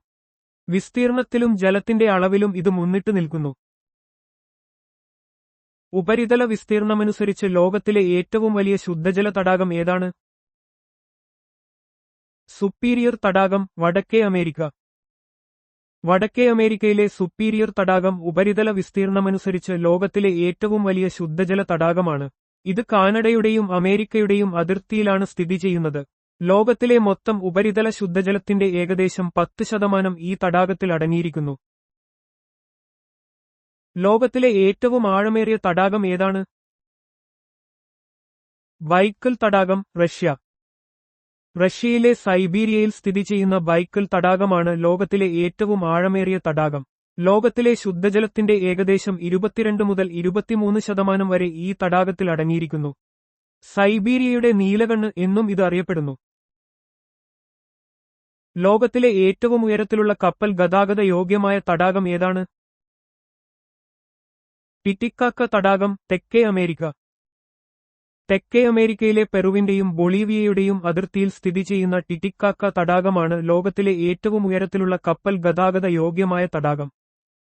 വിസ്തീർണത്തിലും ജലത്തിന്റെ അളവിലും ഇത് മുന്നിട്ട് നിൽക്കുന്നു. ഉപരിതല വിസ്തീർണമനുസരിച്ച് ലോകത്തിലെ ഏറ്റവും വലിയ ശുദ്ധജല തടാകം ഏതാണ്? സുപ്പീരിയർ തടാകം, വടക്കേ അമേരിക്ക. വടക്കേ അമേരിക്കയിലെ സുപ്പീരിയർ തടാകം ഉപരിതല വിസ്തീർണമനുസരിച്ച് ലോകത്തിലെ ഏറ്റവും വലിയ ശുദ്ധജല തടാകമാണ്. ഇത് കാനഡയുടെയും അമേരിക്കയുടെയും അതിർത്തിയിലാണ് സ്ഥിതി ചെയ്യുന്നത്. ലോകത്തിലെ മൊത്തം ഉപരിതല ശുദ്ധജലത്തിന്റെ ഏകദേശം 10% ഈ തടാകത്തിൽ അടങ്ങിയിരിക്കുന്നു. ലോകത്തിലെ ഏറ്റവും ആഴമേറിയ തടാകം ഏതാണ്? ബൈക്കൽ തടാകം, റഷ്യ. റഷ്യയിലെ സൈബീരിയയിൽ സ്ഥിതി ചെയ്യുന്ന ബൈക്കൽ തടാകമാണ് ലോകത്തിലെ ഏറ്റവും ആഴമേറിയ തടാകം. ലോകത്തിലെ ശുദ്ധജലത്തിന്റെ ഏകദേശം 22 മുതൽ 23% വരെ ഈ തടാകത്തിൽ അടങ്ങിയിരിക്കുന്നു. സൈബീരിയയുടെ നീലകണ്ണ് എന്നും ഇത് അറിയപ്പെടുന്നു. ലോകത്തിലെ ഏറ്റവും ഉയരത്തിലുള്ള കപ്പൽ ഗതാഗത യോഗ്യമായ തടാകം ഏതാണ്? ടിറ്റിക്കാക്ക തടാകം, തെക്കേ അമേരിക്ക. തെക്കേ അമേരിക്കയിലെ പെറുവിന്റെയും ബൊളീവിയയുടെയും അതിർത്തിയിൽ സ്ഥിതി ചെയ്യുന്ന ടിറ്റിക്കാക്ക തടാകമാണ് ലോകത്തിലെ ഏറ്റവും ഉയരത്തിലുള്ള കപ്പൽ ഗതാഗത യോഗ്യമായ തടാകം.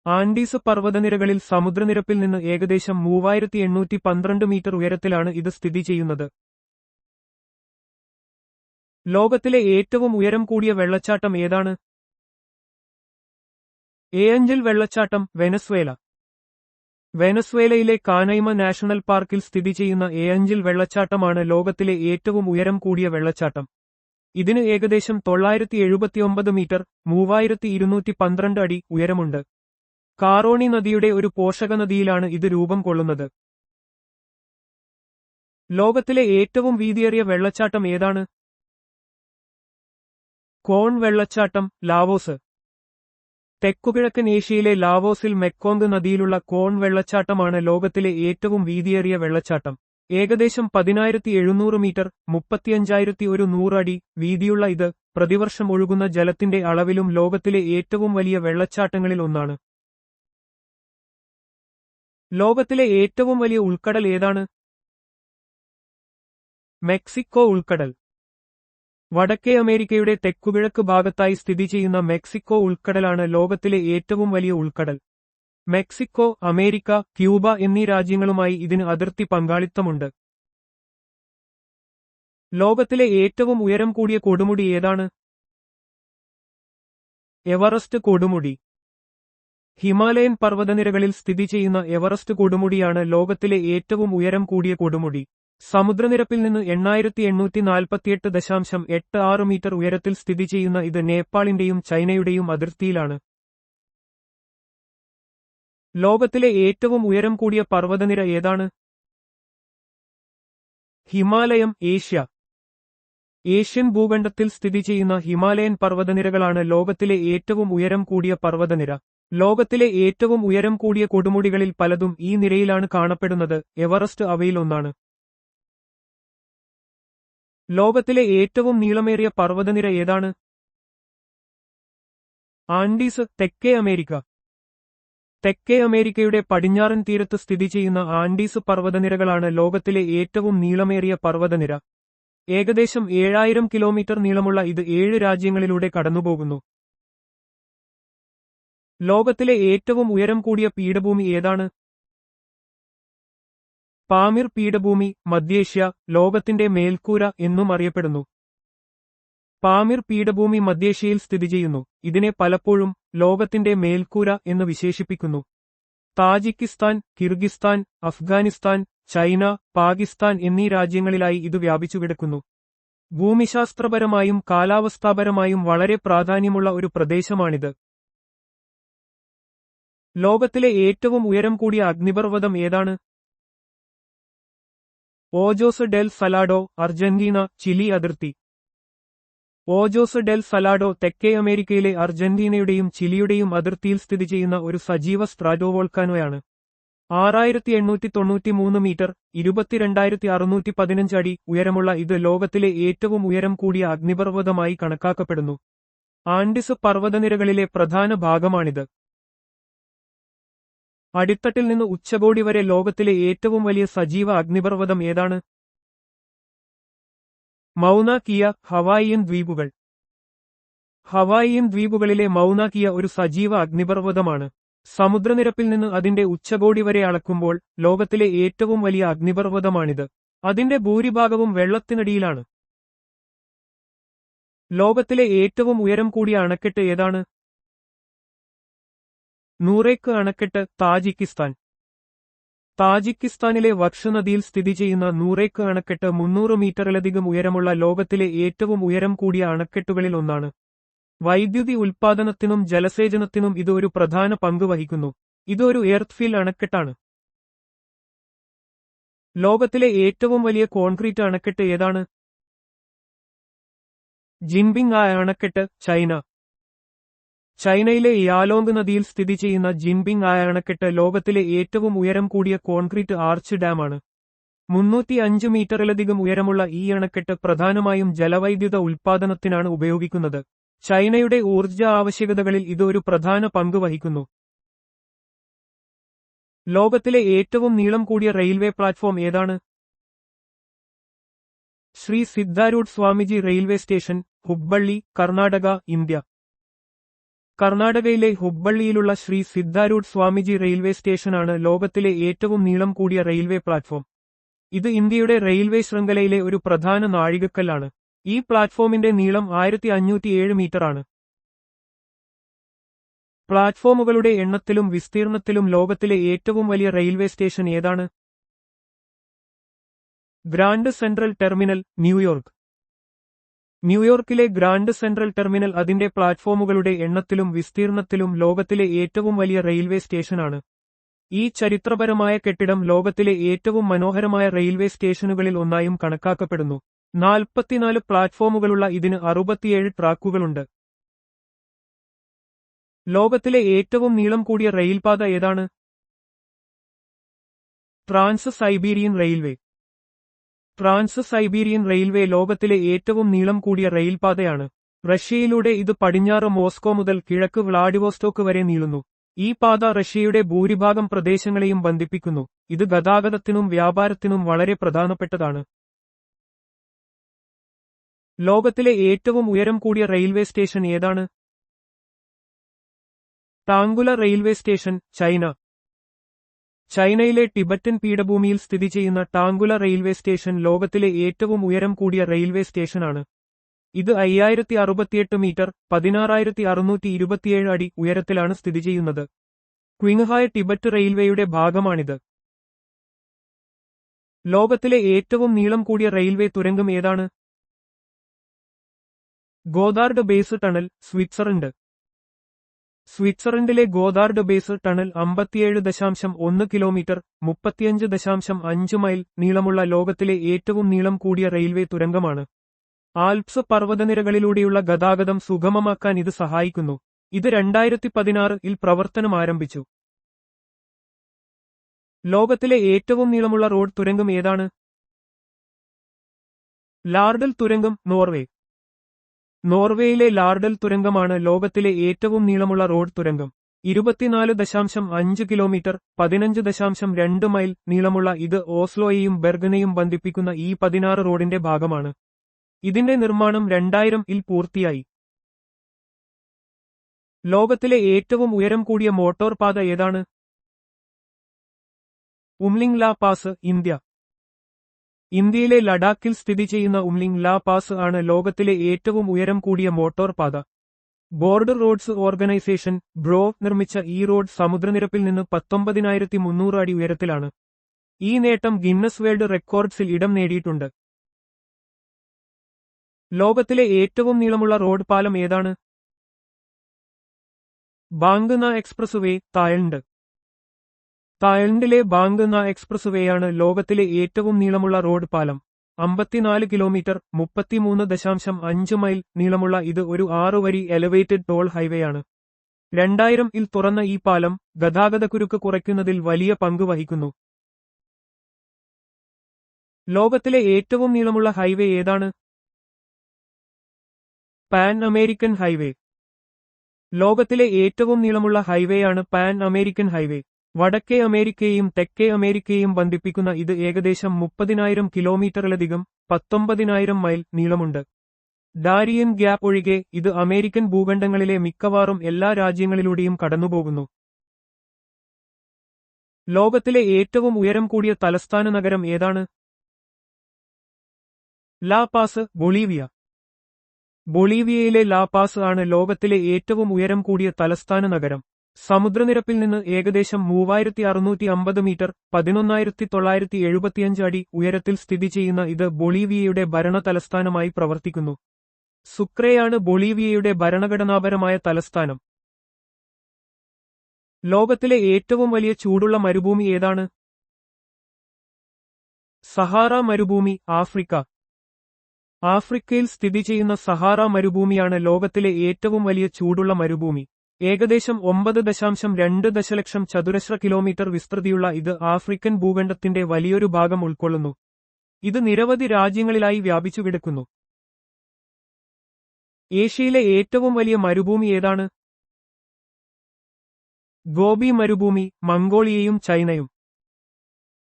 ആൻഡീസ് പർവ്വതനിരകളിൽ സമുദ്രനിരപ്പിൽ നിന്ന് ഏകദേശം 3812 മീറ്റർ ഉയരത്തിലാണ് ഇത് സ്ഥിതി ചെയ്യുന്നത്. ലോകത്തിലെ ഏറ്റവും ഉയരം കൂടിയ വെള്ളച്ചാട്ടം ഏതാണ്? ഏഞ്ചൽ വെള്ളച്ചാട്ടം, വെനസ്വേല. വെനസ്വേലയിലെ കാനൈമ നാഷണൽ പാർക്കിൽ സ്ഥിതി ചെയ്യുന്ന ഏഞ്ചൽ വെള്ളച്ചാട്ടമാണ് ലോകത്തിലെ ഏറ്റവും ഉയരം കൂടിയ വെള്ളച്ചാട്ടം. ഇതിന് ഏകദേശം 979 മീറ്റർ, 3212 അടി ഉയരമുണ്ട്. കാറോണി നദിയുടെ ഒരു പോഷകനദിയിലാണ് ഇത് രൂപം കൊള്ളുന്നത്. ലോകത്തിലെ ഏറ്റവും വീതിയേറിയ വെള്ളച്ചാട്ടം ഏതാണ്? കോൺ വെള്ളച്ചാട്ടം, ലാവോസ്. തെക്കുകിഴക്കൻ ഏഷ്യയിലെ ലാവോസിൽ മെക്കോങ് നദിയിലുള്ള കോൺ വെള്ളച്ചാട്ടമാണ് ലോകത്തിലെ ഏറ്റവും വീതിയേറിയ വെള്ളച്ചാട്ടം. ഏകദേശം 10700 മീറ്റർ, 35100 അടി വീതിയുള്ള ഇത് പ്രതിവർഷം ഒഴുകുന്ന ജലത്തിന്റെ അളവിലും ലോകത്തിലെ ഏറ്റവും വലിയ വെള്ളച്ചാട്ടങ്ങളിൽ ഒന്നാണ്. ലോകത്തിലെ ഏറ്റവും വലിയ ഉൾക്കടൽ ഏതാണ്? മെക്സിക്കോ ഉൾക്കടൽ. വടക്കേ അമേരിക്കയുടെ തെക്കുകിഴക്ക് ഭാഗത്തായി സ്ഥിതി ചെയ്യുന്ന മെക്സിക്കോ ഉൾക്കടലാണ് ലോകത്തിലെ ഏറ്റവും വലിയ ഉൾക്കടൽ. മെക്സിക്കോ, അമേരിക്ക, ക്യൂബ എന്നീ രാജ്യങ്ങളുമായി ഇതിന് അതിർത്തി പങ്കാളിത്തമുണ്ട്. ലോകത്തിലെ ഏറ്റവും ഉയരം കൂടിയ കൊടുമുടി ഏതാണ്? എവറസ്റ്റ് കൊടുമുടി. ഹിമാലയൻ പർവ്വതനിരകളിൽ സ്ഥിതി ചെയ്യുന്ന എവറസ്റ്റ് കൊടുമുടിയാണ് ലോകത്തിലെ ഏറ്റവും ഉയരം കൂടിയ കൊടുമുടി. സമുദ്രനിരപ്പിൽ നിന്ന് 8848.86 മീറ്റർ ഉയരത്തിൽ സ്ഥിതി ചെയ്യുന്ന ഇത് നേപ്പാളിന്റെയും ചൈനയുടെയും അതിർത്തിയിലാണ്. ലോകത്തിലെ ഏറ്റവും ഉയരം കൂടിയ പർവ്വതനിര ഏതാണ്? ഹിമാലയം, ഏഷ്യ. ഏഷ്യൻ ഭൂഖണ്ഡത്തിൽ സ്ഥിതി ചെയ്യുന്ന ഹിമാലയൻ പർവ്വതനിരകളാണ് ലോകത്തിലെ ഏറ്റവും ഉയരം കൂടിയ പർവ്വതനിര. ലോകത്തിലെ ഏറ്റവും ഉയരം കൂടിയ കൊടുമുടികളിൽ പലതും ഈ നിരയിലാണ് കാണപ്പെടുന്നത്. എവറസ്റ്റ് അവയിലൊന്നാണ്. ലോകത്തിലെ ഏറ്റവും നീളമേറിയ പർവ്വതനിര ഏതാണ്? ആൻഡീസ്, തെക്കേ അമേരിക്ക. തെക്കേ അമേരിക്കയുടെ പടിഞ്ഞാറൻ തീരത്ത് സ്ഥിതി ചെയ്യുന്ന ആൻഡീസ് പർവ്വതനിരകളാണ് ലോകത്തിലെ ഏറ്റവും നീളമേറിയ പർവ്വതനിര. ഏകദേശം 7000 കിലോമീറ്റർ നീളമുള്ള ഇത് 7 രാജ്യങ്ങളിലൂടെ കടന്നുപോകുന്നു. ലോകത്തിലെ ഏറ്റവും ഉയരം കൂടിയ പീഠഭൂമി ഏതാണ്? പാമിർ പീഠഭൂമി, മധ്യേഷ്യ, ലോകത്തിന്റെ മേൽക്കൂര എന്നും അറിയപ്പെടുന്നു. പാമിർ പീഠഭൂമി മധ്യേഷ്യയിൽ സ്ഥിതി ചെയ്യുന്നു. ഇതിനെ പലപ്പോഴും ലോകത്തിന്റെ മേൽക്കൂര എന്ന് വിശേഷിപ്പിക്കുന്നു. Tajikistan, Kyrgyzstan, Afghanistan, China, Pakistan എന്നീ രാജ്യങ്ങളിലായി ഇത് വ്യാപിച്ചുകിടക്കുന്നു. ഭൂമിശാസ്ത്രപരമായും കാലാവസ്ഥാപരമായും വളരെ പ്രാധാന്യമുള്ള ഒരു പ്രദേശമാണിത്. ലോകത്തിലെ ഏറ്റവും ഉയരം കൂടിയ അഗ്നിപർവ്വതം ഏതാണ്? ഓജോസ് ഡെൽ സലാഡോ, അർജന്റീന, ചിലി അതിർത്തി. ഓജോസ് ഡെൽ സലാഡോ തെക്കേ അമേരിക്കയിലെ അർജന്റീനയുടെയും ചിലിയുടെയും അതിർത്തിയിൽ സ്ഥിതി ചെയ്യുന്ന ഒരു സജീവ സ്ട്രാറ്റോവോൾക്കാനോയാണ്. 6893 മീറ്റർ, 22,615 അടി ഉയരമുള്ള ഇത് ലോകത്തിലെ ഏറ്റവും ഉയരം കൂടിയ അഗ്നിപർവ്വതമായി കണക്കാക്കപ്പെടുന്നു. ആൻഡിസ് പർവ്വതനിരകളിലെ പ്രധാന ഭാഗമാണിത്. അടിത്തട്ടിൽ നിന്ന് ഉച്ചകോടി വരെ ലോകത്തിലെ ഏറ്റവും വലിയ സജീവ അഗ്നിപർവ്വതം ഏതാണ്? മൗന കിയ, ഹവായിയൻ ദ്വീപുകൾ. ഹവായിയൻ ദ്വീപുകളിലെ മൗന കിയ ഒരു സജീവ അഗ്നിപർവ്വതമാണ്. സമുദ്രനിരപ്പിൽ നിന്ന് അതിന്റെ ഉച്ചകോടി വരെ അളക്കുമ്പോൾ ലോകത്തിലെ ഏറ്റവും വലിയ അഗ്നിപർവ്വതമാണിത്. അതിന്റെ ഭൂരിഭാഗവും വെള്ളത്തിനടിയിലാണ്. ലോകത്തിലെ ഏറ്റവും ഉയരം കൂടിയ അണക്കെട്ട് ഏതാണ്? നൂറേക്ക് അണക്കെട്ട്, താജിക്കിസ്ഥാൻ. താജിക്കിസ്ഥാനിലെ വക്ഷ നദിയിൽ സ്ഥിതി ചെയ്യുന്ന നൂറേക്ക് അണക്കെട്ട് 300 മീറ്ററിലധികം ഉയരമുള്ള ലോകത്തിലെ ഏറ്റവും ഉയരം കൂടിയ അണക്കെട്ടുകളിൽ ഒന്നാണ്. വൈദ്യുതി ഉൽപ്പാദനത്തിനും ജലസേചനത്തിനും ഇത് ഒരു പ്രധാന പങ്ക് വഹിക്കുന്നു. ഇത് ഒരു എർത്ത്ഫിൽ അണക്കെട്ടാണ്. ലോകത്തിലെ ഏറ്റവും വലിയ കോൺക്രീറ്റ് അണക്കെട്ട് ഏതാണ്? ജിൻബിങ് അണക്കെട്ട്, ചൈന. ചൈനയിലെ യാലോങ് നദിയിൽ സ്ഥിതി ചെയ്യുന്ന ജിൻബിങ് അണക്കെട്ട് ലോകത്തിലെ ഏറ്റവും ഉയരം കൂടിയ കോൺക്രീറ്റ് ആർച്ച് ഡാമാണ്. 305 മീറ്ററിലധികം ഉയരമുള്ള ഈ അണക്കെട്ട് പ്രധാനമായും ജലവൈദ്യുത ഉൽപ്പാദനത്തിനാണ് ഉപയോഗിക്കുന്നത്. ചൈനയുടെ ഊർജ്ജ ആവശ്യകതകളിൽ ഇത് ഒരു പ്രധാന പങ്ക് വഹിക്കുന്നു. ലോകത്തിലെ ഏറ്റവും നീളം കൂടിയ റെയിൽവേ പ്ലാറ്റ്ഫോം ഏതാണ്? Shri Siddharoodh Swamiji railway station, Hubballi, Karnataka, India. കർണാടകയിലെ ഹുബ്ബള്ളിയിലുള്ള ശ്രീ സിദ്ധാരൂഢ് സ്വാമിജി റെയിൽവേ സ്റ്റേഷനാണ് ലോകത്തിലെ ഏറ്റവും നീളം കൂടിയ റെയിൽവേ പ്ലാറ്റ്ഫോം. ഇത് ഇന്ത്യയുടെ റെയിൽവേ ശൃംഖലയിലെ ഒരു പ്രധാന നാഴികക്കല്ലാണ്. ഈ പ്ലാറ്റ്ഫോമിന്റെ നീളം 1507 മീറ്ററാണ്. പ്ലാറ്റ്ഫോമുകളുടെ എണ്ണത്തിലും വിസ്തീർണത്തിലും ലോകത്തിലെ ഏറ്റവും വലിയ റെയിൽവേ സ്റ്റേഷൻ ഏതാണ്? Grand central terminal, New York. ന്യൂയോർക്കിലെ ഗ്രാൻഡ് സെൻട്രൽ ടെർമിനൽ അതിന്റെ പ്ലാറ്റ്ഫോമുകളുടെ എണ്ണത്തിലും വിസ്തീർണത്തിലും ലോകത്തിലെ ഏറ്റവും വലിയ റെയിൽവേ സ്റ്റേഷനാണ്. ഈ ചരിത്രപരമായ കെട്ടിടം ലോകത്തിലെ ഏറ്റവും മനോഹരമായ റെയിൽവേ സ്റ്റേഷനുകളിൽ ഒന്നായും കണക്കാക്കപ്പെടുന്നു. 44 പ്ലാറ്റ്ഫോമുകളുള്ള ഇതിന് 67 ട്രാക്കുകളുണ്ട്. ലോകത്തിലെ ഏറ്റവും നീളം കൂടിയ റെയിൽപാത ഏതാണ്? Trans Siberian railway. Trans Siberian railway ലോകത്തിലെ ഏറ്റവും നീളം കൂടിയ റെയിൽപാതയാണ്. റഷ്യയിലൂടെ ഇത് പടിഞ്ഞാറ് മോസ്കോ മുതൽ കിഴക്ക് വ്ളാഡിവോസ്റ്റോക്ക് വരെ നീളുന്നു. ഈ പാത റഷ്യയുടെ ഭൂരിഭാഗം പ്രദേശങ്ങളെയും ബന്ധിപ്പിക്കുന്നു. ഇത് ഗതാഗതത്തിനും വ്യാപാരത്തിനും വളരെ പ്രധാനപ്പെട്ടതാണ്. ലോകത്തിലെ ഏറ്റവും ഉയരം കൂടിയ റെയിൽവേ സ്റ്റേഷൻ ഏതാണ്? ടാങ്കുല റെയിൽവേ സ്റ്റേഷൻ, ചൈന. ചൈനയിലെ ടിബറ്റൻ പീഠഭൂമിയിൽ സ്ഥിതി ചെയ്യുന്ന ടാങ്കുല റെയിൽവേ സ്റ്റേഷൻ ലോകത്തിലെ ഏറ്റവും ഉയരം കൂടിയ റെയിൽവേ സ്റ്റേഷനാണ്. ഇത് 5068 മീറ്റർ, 16627 അടി ഉയരത്തിലാണ് സ്ഥിതി ചെയ്യുന്നത്. ക്വിങ്ഹായ് ടിബറ്റ് റെയിൽവേയുടെ ഭാഗമാണിത്. ലോകത്തിലെ ഏറ്റവും നീളം കൂടിയ റെയിൽവേ തുരങ്കം ഏതാണ്? Gotthard Base Tunnel, Switzerland. സ്വിറ്റ്സർലൻഡിലെ Gotthard Base Tunnel 57.1 kilometre 35.5 mile നീളമുള്ള ലോകത്തിലെ ഏറ്റവും നീളം കൂടിയ റെയിൽവേ തുരങ്കമാണ്. ആൽപ്സ് പർവ്വതനിരകളിലൂടെയുള്ള ഗതാഗതം സുഗമമാക്കാൻ ഇത് സഹായിക്കുന്നു. ഇത് 2016-ൽ പ്രവർത്തനം ആരംഭിച്ചു. ലോകത്തിലെ ഏറ്റവും നീളമുള്ള റോഡ് തുരങ്കം ഏതാണ്? ലാർഡൽ തുരങ്കം, നോർവേ. നോർവേയിലെ ലാർഡൽ തുരങ്കമാണ് ലോകത്തിലെ ഏറ്റവും നീളമുള്ള റോഡ് തുരങ്കം. 24.5 കിലോമീറ്റർ 15.2 മൈൽ നീളമുള്ള ഇത് ഓസ്ലോയെയും ബെർഗനെയും ബന്ധിപ്പിക്കുന്ന E16 റോഡിന്റെ ഭാഗമാണ്. ഇതിന്റെ നിർമ്മാണം 2000-ൽ പൂർത്തിയായി. ലോകത്തിലെ ഏറ്റവും ഉയരം കൂടിയ മോട്ടോർ പാത ഏതാണ്? ഉംലിംഗ് ലാ പാസ്, ഇന്ത്യ. ഇന്ത്യയിലെ ലഡാക്കിൽ സ്ഥിതി ചെയ്യുന്ന ഉംലിംഗ് ലാ പാസ് ആണ് ലോകത്തിലെ ഏറ്റവും ഉയരം കൂടിയ മോട്ടോർ പാത. ബോർഡർ റോഡ്സ് ഓർഗനൈസേഷൻ ബ്രോ നിർമ്മിച്ച ഈ റോഡ് സമുദ്രനിരപ്പിൽ നിന്ന് 19,300 അടി ഉയരത്തിലാണ്. ഈ നേട്ടം ഗിന്നസ് വേൾഡ് റെക്കോർഡ്സിൽ ഇടം നേടിയിട്ടുണ്ട്. ലോകത്തിലെ ഏറ്റവും നീളമുള്ള റോഡ് പാലം ഏതാണ്? ബാങ്ക് ന എക്സ്പ്രസ് വേ, തായ്ലൻഡ്. തായ്ലൻഡിലെ ബാങ്ക് ന എക്സ്പ്രസ് വേയാണ് ലോകത്തിലെ ഏറ്റവും നീളമുള്ള റോഡ് പാലം. 54 കിലോമീറ്റർ 33.5 മൈൽ നീളമുള്ള ഇത് ഒരു 6 വരി എലവേറ്റഡ് ടോൾ ഹൈവേയാണ്. 2000-ൽ തുറന്ന ഈ പാലം ഗതാഗതക്കുരുക്ക് കുറയ്ക്കുന്നതിൽ വലിയ പങ്ക് വഹിക്കുന്നു. ലോകത്തിലെ ഏറ്റവും നീളമുള്ള ഹൈവേ ഏതാണ്? Pan American highway. ലോകത്തിലെ ഏറ്റവും നീളമുള്ള ഹൈവേയാണ് പാൻ അമേരിക്കൻ ഹൈവേ. വടക്കേ അമേരിക്കയെയും തെക്കേ അമേരിക്കയെയും ബന്ധിപ്പിക്കുന്ന ഇത് ഏകദേശം 30,000 കിലോമീറ്ററിലധികം 19,000 മൈൽ നീളമുണ്ട്. ഡാരിയൻ ഗ്യാപ്പ് ഒഴികെ ഇത് അമേരിക്കൻ ഭൂഖണ്ഡങ്ങളിലെ മിക്കവാറും എല്ലാ രാജ്യങ്ങളിലൂടെയും കടന്നുപോകുന്നു. ലോകത്തിലെ ഏറ്റവും ഉയരം കൂടിയ തലസ്ഥാന നഗരം ഏതാണ്? ലാ പാസ്, ബൊളീവിയ. ബൊളീവിയയിലെ ലാ പാസ് ആണ് ലോകത്തിലെ ഏറ്റവും ഉയരം കൂടിയ തലസ്ഥാന നഗരം. സമുദ്രനിരപ്പിൽ നിന്ന് ഏകദേശം 3650 മീറ്റർ 11,975 അടി ഉയരത്തിൽ സ്ഥിതി ചെയ്യുന്ന ഇത് ബൊളീവിയയുടെ ഭരണ തലസ്ഥാനമായി പ്രവർത്തിക്കുന്നു. സുക്രയാണ് ബൊളീവിയയുടെ ഭരണഘടനാപരമായ തലസ്ഥാനം. ലോകത്തിലെ ഏറ്റവും വലിയ ചൂടുള്ള മരുഭൂമി ഏതാണ്? സഹാറ മരുഭൂമി, ആഫ്രിക്ക. ആഫ്രിക്കയിൽ സ്ഥിതി ചെയ്യുന്ന സഹാറ മരുഭൂമിയാണ് ലോകത്തിലെ ഏറ്റവും വലിയ ചൂടുള്ള മരുഭൂമി. ഏകദേശം 9.2 ദശലക്ഷം ചതുരശ്ര കിലോമീറ്റർ വിസ്തൃതിയുള്ള ഇത് ആഫ്രിക്കൻ ഭൂഖണ്ഡത്തിന്റെ വലിയൊരു ഭാഗം ഉൾക്കൊള്ളുന്നു. ഇത് നിരവധി രാജ്യങ്ങളിലായി വ്യാപിച്ചുകിടക്കുന്നു. ഏഷ്യയിലെ ഏറ്റവും വലിയ മരുഭൂമി ഏതാണ്? ഗോബി മരുഭൂമി, മംഗോളിയയും ചൈനയും.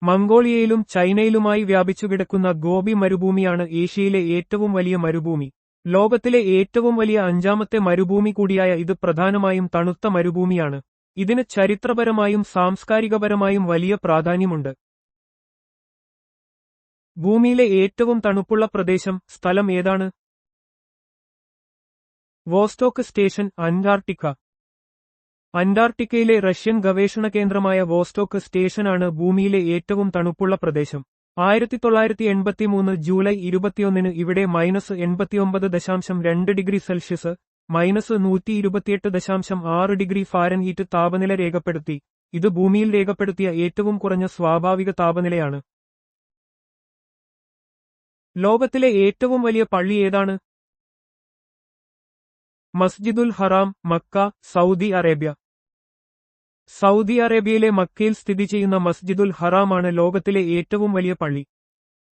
മംഗോളിയയിലും ചൈനയിലുമായി വ്യാപിച്ചുകിടക്കുന്ന ഗോബി മരുഭൂമിയാണ് ഏഷ്യയിലെ ഏറ്റവും വലിയ മരുഭൂമി. ലോകത്തിലെ ഏറ്റവും വലിയ 5ാമത്തെ മരുഭൂമി കൂടിയായ ഇത് പ്രധാനമായും തണുത്ത മരുഭൂമിയാണ്. ഇതിന് ചരിത്രപരമായും സാംസ്കാരികപരമായും വലിയ പ്രാധാന്യമുണ്ട്. ഭൂമിയിലെ ഏറ്റവും തണുപ്പുള്ള പ്രദേശം, സ്ഥലം ഏതാണ്? Vostok station, Antarctica. അന്റാർട്ടിക്കയിലെ റഷ്യൻ ഗവേഷണ കേന്ദ്രമായ വോസ്റ്റോക്ക് സ്റ്റേഷനാണ് ഭൂമിയിലെ ഏറ്റവും തണുപ്പുള്ള പ്രദേശം. 1983 ജൂലൈ 21 ഇവിടെ -89.2 ഡിഗ്രി സെൽഷ്യസ് -128.6 ഡിഗ്രി ഫാരൻഹീറ്റ് താപനില രേഖപ്പെടുത്തി. ഇത് ഭൂമിയിൽ രേഖപ്പെടുത്തിയ ഏറ്റവും കുറഞ്ഞ സ്വാഭാവിക താപനിലയാണ്. ലോകത്തിലെ ഏറ്റവും വലിയ പള്ളി ഏതാണ്? മസ്ജിദുൽ ഹറാം, മക്ക, സൗദി അറേബ്യ. സൗദി അറേബ്യയിലെ മക്കയിൽ സ്ഥിതി ചെയ്യുന്ന മസ്ജിദുൽ ഹറാമാണ് ലോകത്തിലെ ഏറ്റവും വലിയ പള്ളി.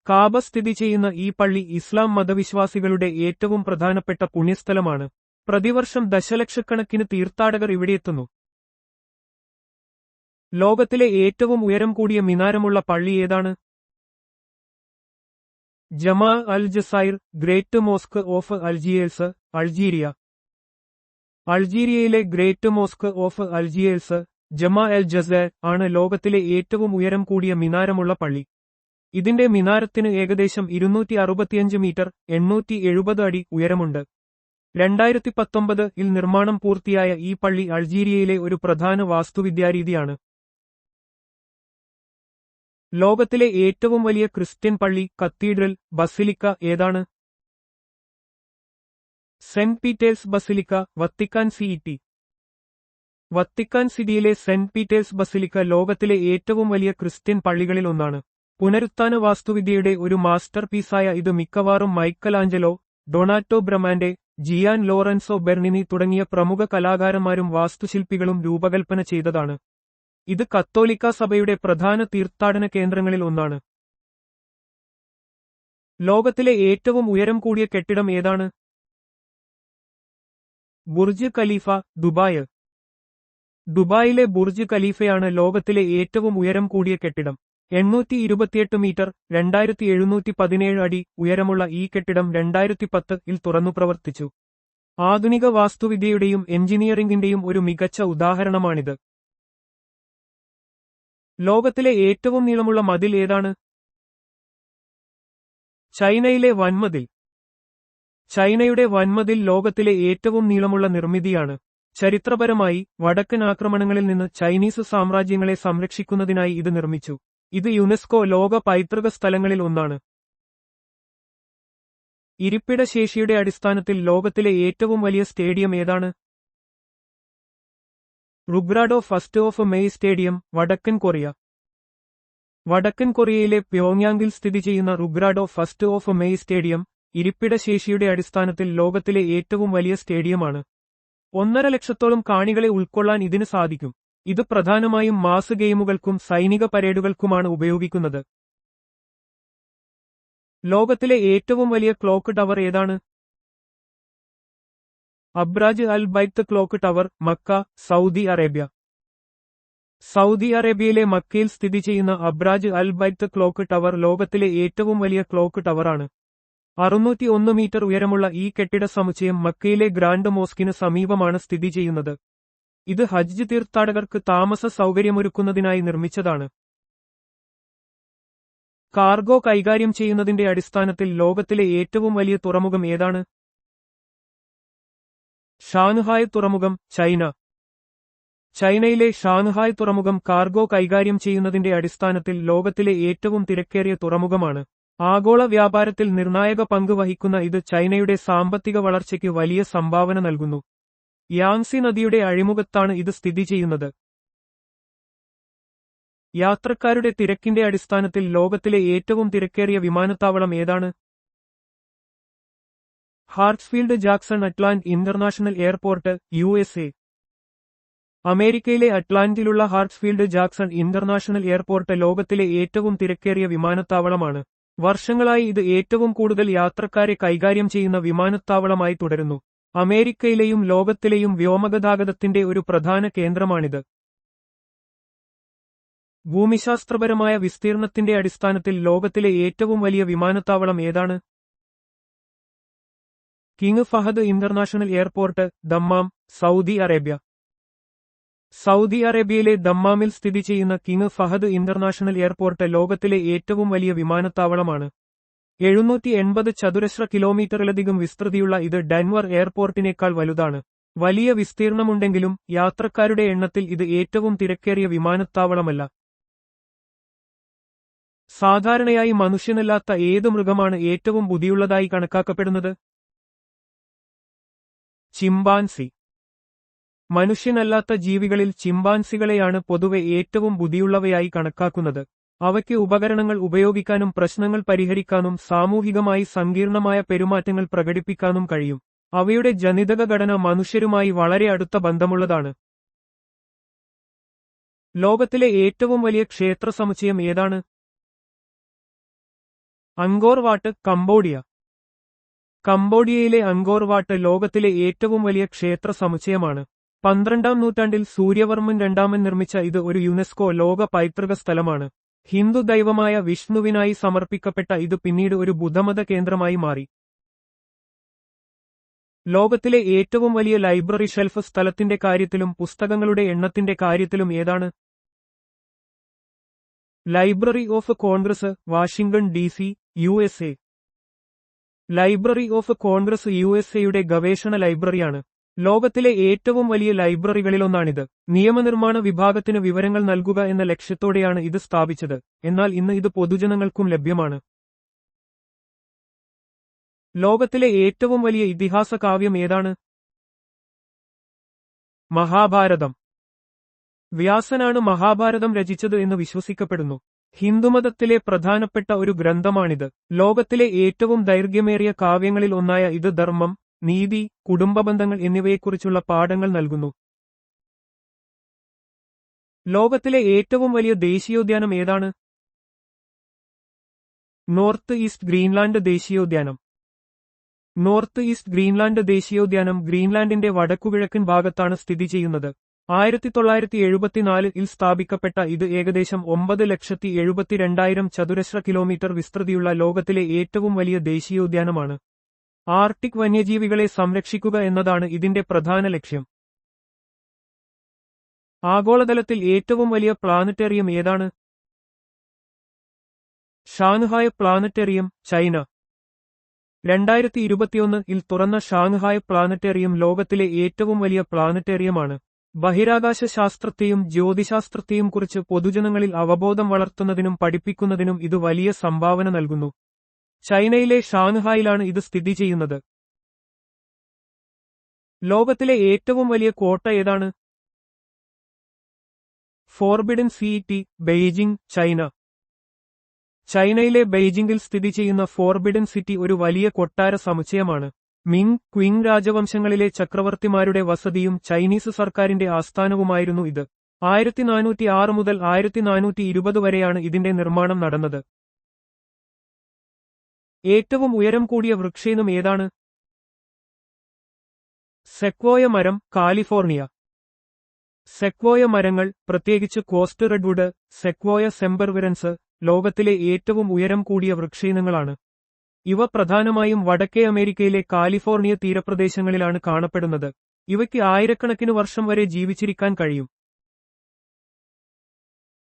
കാബ സ്ഥിതി ചെയ്യുന്ന ഈ പള്ളി ഇസ്ലാം മതവിശ്വാസികളുടെ ഏറ്റവും പ്രധാനപ്പെട്ട പുണ്യസ്ഥലമാണ്. പ്രതിവർഷം ദശലക്ഷക്കണക്കിന് തീർത്ഥാടകർ ഇവിടെയെത്തുന്നു. ലോകത്തിലെ ഏറ്റവും ഉയരം കൂടിയ മിനാരമുള്ള പള്ളി ഏതാണ്? Jamaa al Jazair, Great Mosque of Algiers, Algeria. അൾജീരിയയിലെ Great Mosque of Algiers, Jamaa el Jazair ആണ് ലോകത്തിലെ ഏറ്റവും ഉയരം കൂടിയ മിനാരമുള്ള പള്ളി. ഇതിന്റെ മിനാരത്തിന് ഏകദേശം 265 മീറ്റർ 870 അടി ഉയരമുണ്ട്. 2019-ൽ നിർമ്മാണം പൂർത്തിയായ ഈ പള്ളി അൾജീരിയയിലെ ഒരു പ്രധാന വാസ്തുവിദ്യാരീതിയാണ്. ലോകത്തിലെ ഏറ്റവും വലിയ ക്രിസ്ത്യൻ പള്ളി, കത്തീഡ്രൽ, ബസിലിക്ക ഏതാണ്? Saint Peter's basilica, Vatican city. Vatican സിറ്റിയിലെ സെന്റ് പീറ്റേഴ്സ് ബസിലിക്ക ലോകത്തിലെ ഏറ്റവും വലിയ ക്രിസ്ത്യൻ പള്ളികളിൽ ഒന്നാണ്. പുനരുത്ഥാന വാസ്തുവിദ്യയുടെ ഒരു മാസ്റ്റർ പീസായ ഇത് മിക്കവാറും മൈക്കലാഞ്ചലോ, ഡൊണാറ്റോ ബ്രമാൻഡെ, ജിയാൻ ലോറൻസോ ബെർണിനി തുടങ്ങിയ പ്രമുഖ കലാകാരന്മാരും വാസ്തുശില്പികളും രൂപകൽപ്പന ചെയ്തതാണ്. ഇത് കത്തോലിക്കാ സഭയുടെ പ്രധാന തീർത്ഥാടന കേന്ദ്രങ്ങളിൽ ഒന്നാണ്. ലോകത്തിലെ ഏറ്റവും ഉയരം കൂടിയ കെട്ടിടം ഏതാണ്? Burj Khalifa, Dubai. ദുബായിലെ ബുർജ് ഖലീഫയാണ് ലോകത്തിലെ ഏറ്റവും ഉയരം കൂടിയ കെട്ടിടം. 828 മീറ്റർ, 2717 അടി ഉയരമുള്ള ഈ കെട്ടിടം 2010-ൽ തുറന്നു പ്രവർത്തിച്ചു. ആധുനിക വാസ്തുവിദ്യയുടെയും എഞ്ചിനീയറിംഗിന്റെയും ഒരു മികച്ച ഉദാഹരണമാണിത്. ലോകത്തിലെ ഏറ്റവും നീളമുള്ള മതിൽ ഏതാണ്? ചൈനയിലെ വൻമതിൽ. ചൈനയുടെ വൻമതിൽ ലോകത്തിലെ ഏറ്റവും നീളമുള്ള നിർമ്മിതിയാണ്. ചരിത്രപരമായി വടക്കൻ ആക്രമണങ്ങളിൽ നിന്ന് ചൈനീസ് സാമ്രാജ്യങ്ങളെ സംരക്ഷിക്കുന്നതിനായി ഇത് നിർമ്മിച്ചു. ഇത് യുനെസ്കോ ലോക പൈതൃക സ്ഥലങ്ങളിൽ ഒന്നാണ്. ഇരിപ്പിട ശേഷിയുടെ അടിസ്ഥാനത്തിൽ ലോകത്തിലെ ഏറ്റവും വലിയ സ്റ്റേഡിയം ഏതാണ്? റുഗ്രാഡോ ഫസ്റ്റ് ഓഫ് മെയ് സ്റ്റേഡിയം, വടക്കൻ കൊറിയ. വടക്കൻ കൊറിയയിലെ പ്യോങ്യാങ്ങിൽ സ്ഥിതി ചെയ്യുന്ന റുഗ്രാഡോ ഫസ്റ്റ് ഓഫ് മെയ് സ്റ്റേഡിയം ഇരിപ്പിട ശേഷിയുടെ അടിസ്ഥാനത്തിൽ ലോകത്തിലെ ഏറ്റവും വലിയ സ്റ്റേഡിയമാണ്. 1.5 ലക്ഷത്തോളം കാണികളെ ഉൾക്കൊള്ളാൻ ഇതിന് സാധിക്കും. ഇത് പ്രധാനമായും മാസ് ഗെയിമുകൾക്കും സൈനിക പരേഡുകൾക്കുമാണ് ഉപയോഗിക്കുന്നത്. ലോകത്തിലെ ഏറ്റവും വലിയ ക്ലോക്ക് ടവർ ഏതാണ്? Abraj Al Bait clock tower, Mecca, Saudi Arabia. Saudi അറേബ്യയിലെ മക്കയിൽ സ്ഥിതി ചെയ്യുന്ന അബ്രാജ് അൽ ബൈത്ത് ക്ലോക്ക് ടവർ ലോകത്തിലെ ഏറ്റവും വലിയ ക്ലോക്ക് ടവറാണ്. 601 മീറ്റർ ഉയരമുള്ള ഈ കെട്ടിട സമുച്ചയം മക്കയിലെ ഗ്രാൻഡ് മോസ്കിന് സമീപമാണ് സ്ഥിതി ചെയ്യുന്നത്. ഇത് ഹജ്ജ് തീർത്ഥാടകർക്ക് താമസ സൗകര്യമൊരുക്കുന്നതിനായി നിർമ്മിച്ചതാണ്. കാർഗോ കൈകാര്യം ചെയ്യുന്നതിന്റെ അടിസ്ഥാനത്തിൽ ലോകത്തിലെ ഏറ്റവും വലിയ തുറമുഖം ഏതാണ്? ഷാൻഹായ് തുറമുഖം, ചൈന. ചൈനയിലെ ഷാൻഹായ് തുറമുഖം കാർഗോ കൈകാര്യം ചെയ്യുന്നതിന്റെ അടിസ്ഥാനത്തിൽ ലോകത്തിലെ ഏറ്റവും തിരക്കേറിയ തുറമുഖമാണ്. ആഗോള വ്യാപാരത്തിൽ നിർണായക പങ്ക് വഹിക്കുന്ന ഇത് ചൈനയുടെ സാമ്പത്തിക വളർച്ചയ്ക്ക് വലിയ സംഭാവന നൽകുന്നു. യാങ്സി നദിയുടെ അഴിമുഖത്താണ് ഇത് സ്ഥിതി ചെയ്യുന്നത്. യാത്രക്കാരുടെ തിരക്കിന്റെ അടിസ്ഥാനത്തിൽ ലോകത്തിലെ ഏറ്റവും തിരക്കേറിയ വിമാനത്താവളം ഏതാണ്? Hartsfield Jackson Atlanta International Airport, USA. അമേരിക്കയിലെ അറ്റ്ലാന്റിലുള്ള ഹാർട്ട്സ്ഫീൽഡ് ജാക്സൺ ഇന്റർനാഷണൽ എയർപോർട്ട് ലോകത്തിലെ ഏറ്റവും തിരക്കേറിയ വിമാനത്താവളമാണ്. വർഷങ്ങളായി ഇത് ഏറ്റവും കൂടുതൽ യാത്രക്കാരെ കൈകാര്യം ചെയ്യുന്ന വിമാനത്താവളമായി തുടരുന്നു. അമേരിക്കയിലെയും ലോകത്തിലെയും വ്യോമഗതാഗതത്തിന്റെ ഒരു പ്രധാന കേന്ദ്രമാണിത്. ഭൂമിശാസ്ത്രപരമായ വിസ്തീർണത്തിന്റെ അടിസ്ഥാനത്തിൽ ലോകത്തിലെ ഏറ്റവും വലിയ വിമാനത്താവളം ഏതാണ്? King Fahd international airport, Dammam, Saudi Arabia. Saudi അറേബ്യയിലെ ദമ്മാമിൽ സ്ഥിതി ചെയ്യുന്ന കിങ് ഫഹദ് ഇന്റർനാഷണൽ എയർപോർട്ട് ലോകത്തിലെ ഏറ്റവും വലിയ വിമാനത്താവളമാണ്. 780 ചതുരശ്ര കിലോമീറ്ററിലധികം വിസ്തൃതിയുള്ള ഇത് ഡെൻവർ എയർപോർട്ടിനേക്കാൾ വലുതാണ്. വലിയ വിസ്തീർണമുണ്ടെങ്കിലും യാത്രക്കാരുടെ എണ്ണത്തിൽ ഇത് ഏറ്റവും തിരക്കേറിയ വിമാനത്താവളമല്ല. സാധാരണയായി മനുഷ്യനല്ലാത്ത ഏത് മൃഗമാണ് ഏറ്റവും ബുദ്ധിയുള്ളതായി കണക്കാക്കപ്പെടുന്നത്? ചിമ്പാൻസി. മനുഷ്യനല്ലാത്ത ജീവികളിൽ ചിമ്പാൻസികളെയാണ് പൊതുവെ ഏറ്റവും ബുദ്ധിയുള്ളവയായി കണക്കാക്കുന്നത്. അവയ്ക്ക് ഉപകരണങ്ങൾ ഉപയോഗിക്കാനും പ്രശ്നങ്ങൾ പരിഹരിക്കാനും സാമൂഹികമായി സങ്കീർണമായ പെരുമാറ്റങ്ങൾ പ്രകടിപ്പിക്കാനും കഴിയും. അവയുടെ ജനിതക ഘടന മനുഷ്യരുമായി വളരെ അടുത്ത ബന്ധമുള്ളതാണ്. ലോകത്തിലെ ഏറ്റവും വലിയ ക്ഷേത്ര സമുച്ചയം ഏതാണ്? Angkor Wat, Cambodia. കംബോഡിയയിലെ അങ്കോർ വാട്ട് ലോകത്തിലെ ഏറ്റവും വലിയ ക്ഷേത്ര സമുച്ചയമാണ്. 12ാം നൂറ്റാണ്ടിൽ സൂര്യവർമ്മൻ രണ്ടാമൻ നിർമ്മിച്ച ഇത് ഒരു യുനെസ്കോ ലോക പൈതൃക സ്ഥലമാണ്. ഹിന്ദു ദൈവമായ വിഷ്ണുവിനായി സമർപ്പിക്കപ്പെട്ട ഇത് പിന്നീട് ഒരു ബുദ്ധമത കേന്ദ്രമായി മാറി. ലോകത്തിലെ ഏറ്റവും വലിയ ലൈബ്രറി ഷെൽഫ് സ്ഥലത്തിന്റെ കാര്യത്തിലും പുസ്തകങ്ങളുടെ എണ്ണത്തിന്റെ കാര്യത്തിലും ഏതാണ്? Library of Congress, Washington DC, USA. Library of Congress USA-യുടെ ഗവേഷണ ലൈബ്രറിയാണ്. ലോകത്തിലെ ഏറ്റവും വലിയ ലൈബ്രറികളിലൊന്നാണിത്. നിയമനിർമ്മാണ വിഭാഗത്തിന് വിവരങ്ങൾ നൽകുക എന്ന ലക്ഷ്യത്തോടെയാണ് ഇത് സ്ഥാപിച്ചത്. എന്നാൽ ഇന്ന് ഇത് പൊതുജനങ്ങൾക്കും ലഭ്യമാണ്. ലോകത്തിലെ ഏറ്റവും വലിയ ഇതിഹാസ കാവ്യം ഏതാണ്? മഹാഭാരതം. വ്യാസനാണ് മഹാഭാരതം രചിച്ചത് എന്ന് വിശ്വസിക്കപ്പെടുന്നു. ഹിന്ദുമതത്തിലെ പ്രധാനപ്പെട്ട ഒരു ഗ്രന്ഥമാണിത്. ലോകത്തിലെ ഏറ്റവും ദൈർഘ്യമേറിയ കാവ്യങ്ങളിൽ ഒന്നായ ഇത് ധർമ്മം, നീതി, കുടുംബബന്ധങ്ങൾ എന്നിവയെക്കുറിച്ചുള്ള പാഠങ്ങൾ നൽകുന്നു. ലോകത്തിലെ ഏറ്റവും വലിയ ദേശീയോദ്യാനം ഏതാണ്? നോർത്ത് ഈസ്റ്റ് ഗ്രീൻലാൻഡ് ദേശീയോദ്യാനം. നോർത്ത് ഈസ്റ്റ് ഗ്രീൻലാൻഡ് ദേശീയോദ്യാനം ഗ്രീൻലാൻഡിന്റെ വടക്കുകിഴക്കൻ ഭാഗത്താണ് സ്ഥിതി ചെയ്യുന്നത്. 1974 സ്ഥാപിക്കപ്പെട്ട ഇത് ഏകദേശം 9,72,000 ചതുരശ്ര കിലോമീറ്റർ വിസ്തൃതിയുള്ള ലോകത്തിലെ ഏറ്റവും വലിയ ദേശീയോദ്യാനമാണ്. ആർട്ടിക് വന്യജീവികളെ സംരക്ഷിക്കുക എന്നതാണ് ഇതിന്റെ പ്രധാന ലക്ഷ്യം. ആഗോളതലത്തിൽ ഏറ്റവും വലിയ പ്ലാനറ്റേറിയം ഏതാണ്? Shanghai planetarium, China. 2021 തുറന്ന ഷാങ്ഹായ് പ്ലാനറ്റേറിയം ലോകത്തിലെ ഏറ്റവും വലിയ പ്ലാനറ്റേറിയമാണ്. ബഹിരാകാശ ശാസ്ത്രത്തെയും ജ്യോതിശാസ്ത്രത്തെയും കുറിച്ച് പൊതുജനങ്ങളിൽ അവബോധം വളർത്തുന്നതിനും പഠിപ്പിക്കുന്നതിനും ഇത് വലിയ സംഭാവന നൽകുന്നു. ചൈനയിലെ ഷാങ്ഹായിലാണ് ഇത് സ്ഥിതി ചെയ്യുന്നത്. ലോകത്തിലെ ഏറ്റവും വലിയ കോട്ട ഏതാണ്? Forbidden city, Beijing, China. ചൈനയിലെ ബെയ്ജിംഗിൽ സ്ഥിതി ചെയ്യുന്ന ഫോർബിഡൻ സിറ്റി ഒരു വലിയ കൊട്ടാര സമുച്ചയമാണ്. മിങ്, ക്വിങ് രാജവംശങ്ങളിലെ ചക്രവർത്തിമാരുടെ വസതിയും ചൈനീസ് സർക്കാരിന്റെ ആസ്ഥാനവുമായിരുന്നു ഇത്. 1406 മുതൽ 1420 വരെയാണ് ഇതിന്റെ നിർമ്മാണം നടന്നത്. ഏറ്റവും ഉയരം കൂടിയ വൃക്ഷയിനം ഏതാണ്? സെക്വോയ മരം, കാലിഫോർണിയ. സെക്വോയ മരങ്ങൾ, പ്രത്യേകിച്ച് കോസ്റ്റ് റെഡ്വുഡ്, സെക്വോയ സെംബർവിറൻസ്, ലോകത്തിലെ ഏറ്റവും ഉയരം കൂടിയ വൃക്ഷയിനങ്ങളാണ്. ഇവ പ്രധാനമായും വടക്കേ അമേരിക്കയിലെ കാലിഫോർണിയ തീരപ്രദേശങ്ങളിലാണ് കാണപ്പെടുന്നത്. ഇവയ്ക്ക് ആയിരക്കണക്കിന് വർഷം വരെ ജീവിച്ചിരിക്കാൻ കഴിയും.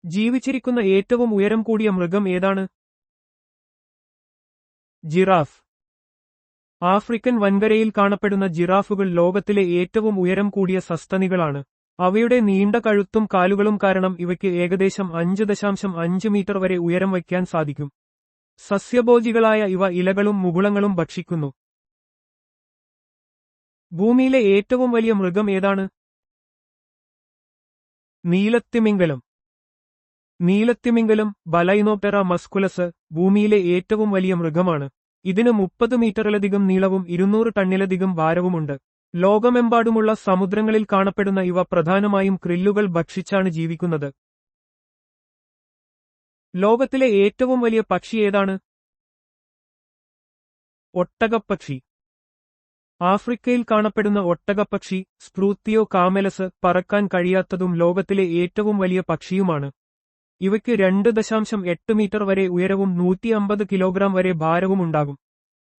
ജീവിച്ചിരിക്കുന്ന ഏറ്റവും ഉയരം കൂടിയ മൃഗം ഏതാണ്? ജിറാഫ്. ആഫ്രിക്കൻ വൻകരയിൽ കാണപ്പെടുന്ന ജിറാഫുകൾ ലോകത്തിലെ ഏറ്റവും ഉയരം കൂടിയ സസ്തനികളാണ്. അവയുടെ നീണ്ട കഴുത്തും കാലുകളും കാരണം ഇവയ്ക്ക് ഏകദേശം 5.5 മീറ്റർ വരെ ഉയരം വയ്ക്കാൻ സാധിക്കും. സസ്യഭോജികളായ ഇവ ഇലകളും മുകുളങ്ങളും ഭക്ഷിക്കുന്നു. ഭൂമിയിലെ ഏറ്റവും വലിയ മൃഗം ഏതാണ്? നീലത്തിമിംഗലം. നീലത്തിമിംഗലം, ബലൈനോപ്റ്റെറ മസ്കുലസ്, ഭൂമിയിലെ ഏറ്റവും വലിയ മൃഗമാണ്. ഇതിന് 30 മീറ്ററിലധികം നീളവും 200 ടണ്ണിലധികം ഭാരവുമുണ്ട്. ലോകമെമ്പാടുമുള്ള സമുദ്രങ്ങളിൽ കാണപ്പെടുന്ന ഇവ പ്രധാനമായും ക്രില്ലുകൾ ഭക്ഷിച്ചാണ് ജീവിക്കുന്നത്. ലോകത്തിലെ ഏറ്റവും വലിയ പക്ഷി ഏതാണ്? ഒട്ടകപ്പക്ഷി. ആഫ്രിക്കയിൽ കാണപ്പെടുന്ന ഒട്ടകപ്പക്ഷി, സ്പ്രൂത്തിയോ കാമെലസ്, പറക്കാൻ കഴിയാത്തതും ലോകത്തിലെ ഏറ്റവും വലിയ പക്ഷിയുമാണ്. ഇവയ്ക്ക് 2.8 മീറ്റർ വരെ ഉയരവും 150 കിലോഗ്രാം വരെ ഭാരവും ഉണ്ടാകും.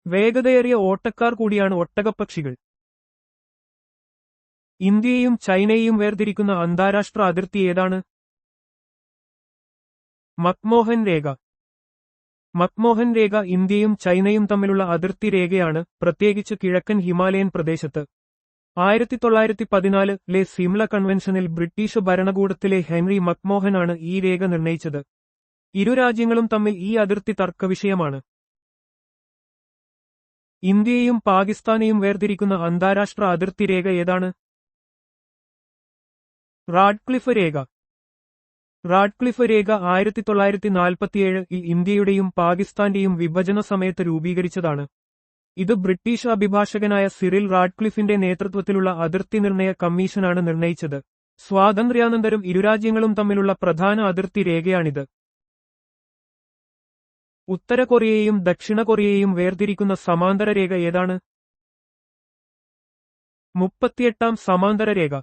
വേഗതയേറിയ ഓട്ടക്കാർ കൂടിയാണ് ഒട്ടകപ്പക്ഷികൾ. ഇന്ത്യയെയും ചൈനയെയും വേർതിരിക്കുന്ന അന്താരാഷ്ട്ര അതിർത്തി ഏതാണ്? മക്മോഹൻ രേഖ. മക്മോഹൻ രേഖ ഇന്ത്യയും ചൈനയും തമ്മിലുള്ള അതിർത്തി രേഖയാണ്, പ്രത്യേകിച്ച് കിഴക്കൻ ഹിമാലയൻ പ്രദേശത്ത്. 1914 സിംല കൺവെൻഷനിൽ ബ്രിട്ടീഷ് ഭരണകൂടത്തിലെ ഹെൻറി മക്മോഹനാണ് ഈ രേഖ നിർണയിച്ചത്. ഇരു രാജ്യങ്ങളും തമ്മിൽ ഈ അതിർത്തി തർക്കവിഷയമാണ്. ഇന്ത്യയെയും പാകിസ്ഥാനെയും വേർതിരിക്കുന്ന അന്താരാഷ്ട്ര അതിർത്തി രേഖ ഏതാണ്? റാഡ്ക്ലിഫ് രേഖ. റാഡ്ക്ലിഫ് രേഖ 1947 ഇന്ത്യയുടെയും പാകിസ്ഥാന്റെയും വിഭജന സമയത്ത് രൂപീകരിച്ചതാണ്. ഇത് ബ്രിട്ടീഷ് അഭിഭാഷകനായ സിറിൽ റാഡ്ക്ലിഫിന്റെ നേതൃത്വത്തിലുള്ള അതിർത്തി നിർണയ കമ്മീഷനാണ് നിർണയിച്ചത്. സ്വാതന്ത്ര്യാനന്തരം ഇരുരാജ്യങ്ങളും തമ്മിലുള്ള പ്രധാന അതിർത്തി രേഖയാണിത്. ഉത്തര കൊറിയയെയും ദക്ഷിണ കൊറിയയെയും വേർതിരിക്കുന്ന സമാന്തര രേഖ ഏതാണ്? 38-ാം സമാന്തര രേഖ.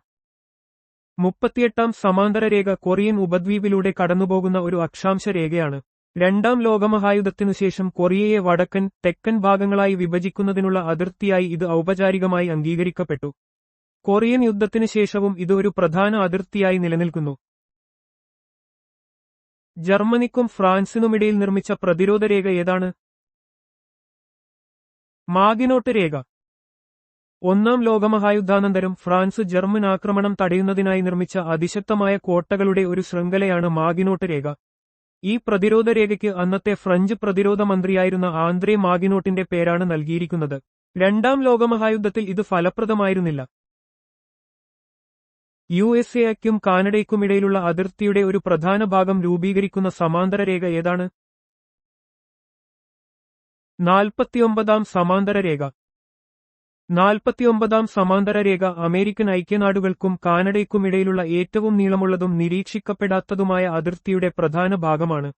38-ാം സമാന്തര രേഖ കൊറിയൻ ഉപദ്വീപിലൂടെ കടന്നുപോകുന്ന ഒരു അക്ഷാംശ രേഖയാണ്. രണ്ടാം ലോകമഹായുദ്ധത്തിനുശേഷം കൊറിയയെ വടക്കൻ, തെക്കൻ ഭാഗങ്ങളായി വിഭജിക്കുന്നതിനുള്ള അതിർത്തിയായി ഇത് ഔപചാരികമായി അംഗീകരിക്കപ്പെട്ടു. കൊറിയൻ യുദ്ധത്തിനു ശേഷവും ഇത് ഒരു പ്രധാന അതിർത്തിയായി നിലനിൽക്കുന്നു. ജർമ്മനിക്കും ഫ്രാൻസിനുമിടയിൽ നിർമ്മിച്ച പ്രതിരോധ രേഖ ഏതാണ്? മാഗിനോട്ട് രേഖ. ഒന്നാം ലോകമഹായുദ്ധാനന്തരം ഫ്രാൻസ് ജർമ്മൻ ആക്രമണം തടയുന്നതിനായി നിർമ്മിച്ച അതിശക്തമായ കോട്ടകളുടെ ഒരു ശൃംഖലയാണ് മാഗിനോട്ട് രേഖ. ഈ പ്രതിരോധ രേഖയ്ക്ക് അന്നത്തെ ഫ്രഞ്ച് പ്രതിരോധ മന്ത്രിയായിരുന്ന ആന്ദ്രേ മാഗിനോട്ടിന്റെ പേരാണ് നൽകിയിരിക്കുന്നത്. രണ്ടാം ലോകമഹായുദ്ധത്തിൽ ഇത് ഫലപ്രദമായിരുന്നില്ല. യുഎസ്എയ്ക്കും കാനഡയ്ക്കുമിടയിലുള്ള അതിർത്തിയുടെ ഒരു പ്രധാന ഭാഗം രൂപീകരിക്കുന്ന സമാന്തര രേഖ ഏതാണ്? 49-ാം സമാന്തര രേഖ. 49-ാം സമാന്തര രേഖ അമേരിക്കൻ ഐക്യനാടുകൾക്കും കാനഡയ്ക്കുമിടയിലുള്ള ഏറ്റവും നീളമുള്ളതും നിരീക്ഷിക്കപ്പെടാത്തതുമായ അതിർത്തിയുടെ പ്രധാന ഭാഗമാണ്.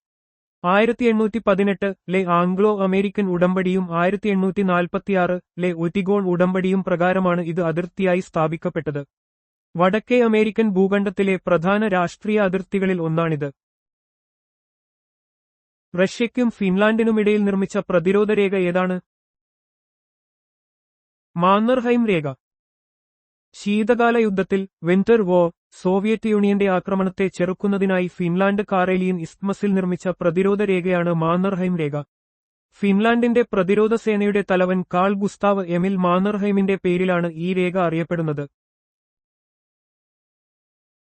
1818-ലെ ആംഗ്ലോ അമേരിക്കൻ ഉടമ്പടിയും 1846-ലെ ഒറ്റിഗോൺ ഉടമ്പടിയും പ്രകാരമാണ് ഇത് അതിർത്തിയായി സ്ഥാപിക്കപ്പെട്ടത്. വടക്കേ അമേരിക്കൻ ഭൂഖണ്ഡത്തിലെ പ്രധാന രാഷ്ട്രീയ അതിർത്തികളിൽ ഒന്നാണിത്. റഷ്യയ്ക്കും ഫിൻലാൻഡിനുമിടയിൽ നിർമ്മിച്ച പ്രതിരോധ രേഖ ഏതാണ്? മാന്നർഹൈം രേഖ. ശീതകാല യുദ്ധത്തിൽ വിന്റർ വാർ സോവിയറ്റ് യൂണിയന്റെ ആക്രമണത്തെ ചെറുക്കുന്നതിനായി ഫിൻലാൻഡ് കാറേലിയൻ ഇസ്ത്മസിൽ നിർമ്മിച്ച പ്രതിരോധ രേഖയാണ് മാന്നർഹൈം രേഖ. ഫിൻലാൻഡിന്റെ പ്രതിരോധ സേനയുടെ തലവൻ കാൾ ഗുസ്താവ് എമിൽ മാന്നർഹൈമിന്റെ പേരിലാണ് ഈ രേഖ അറിയപ്പെടുന്നത്.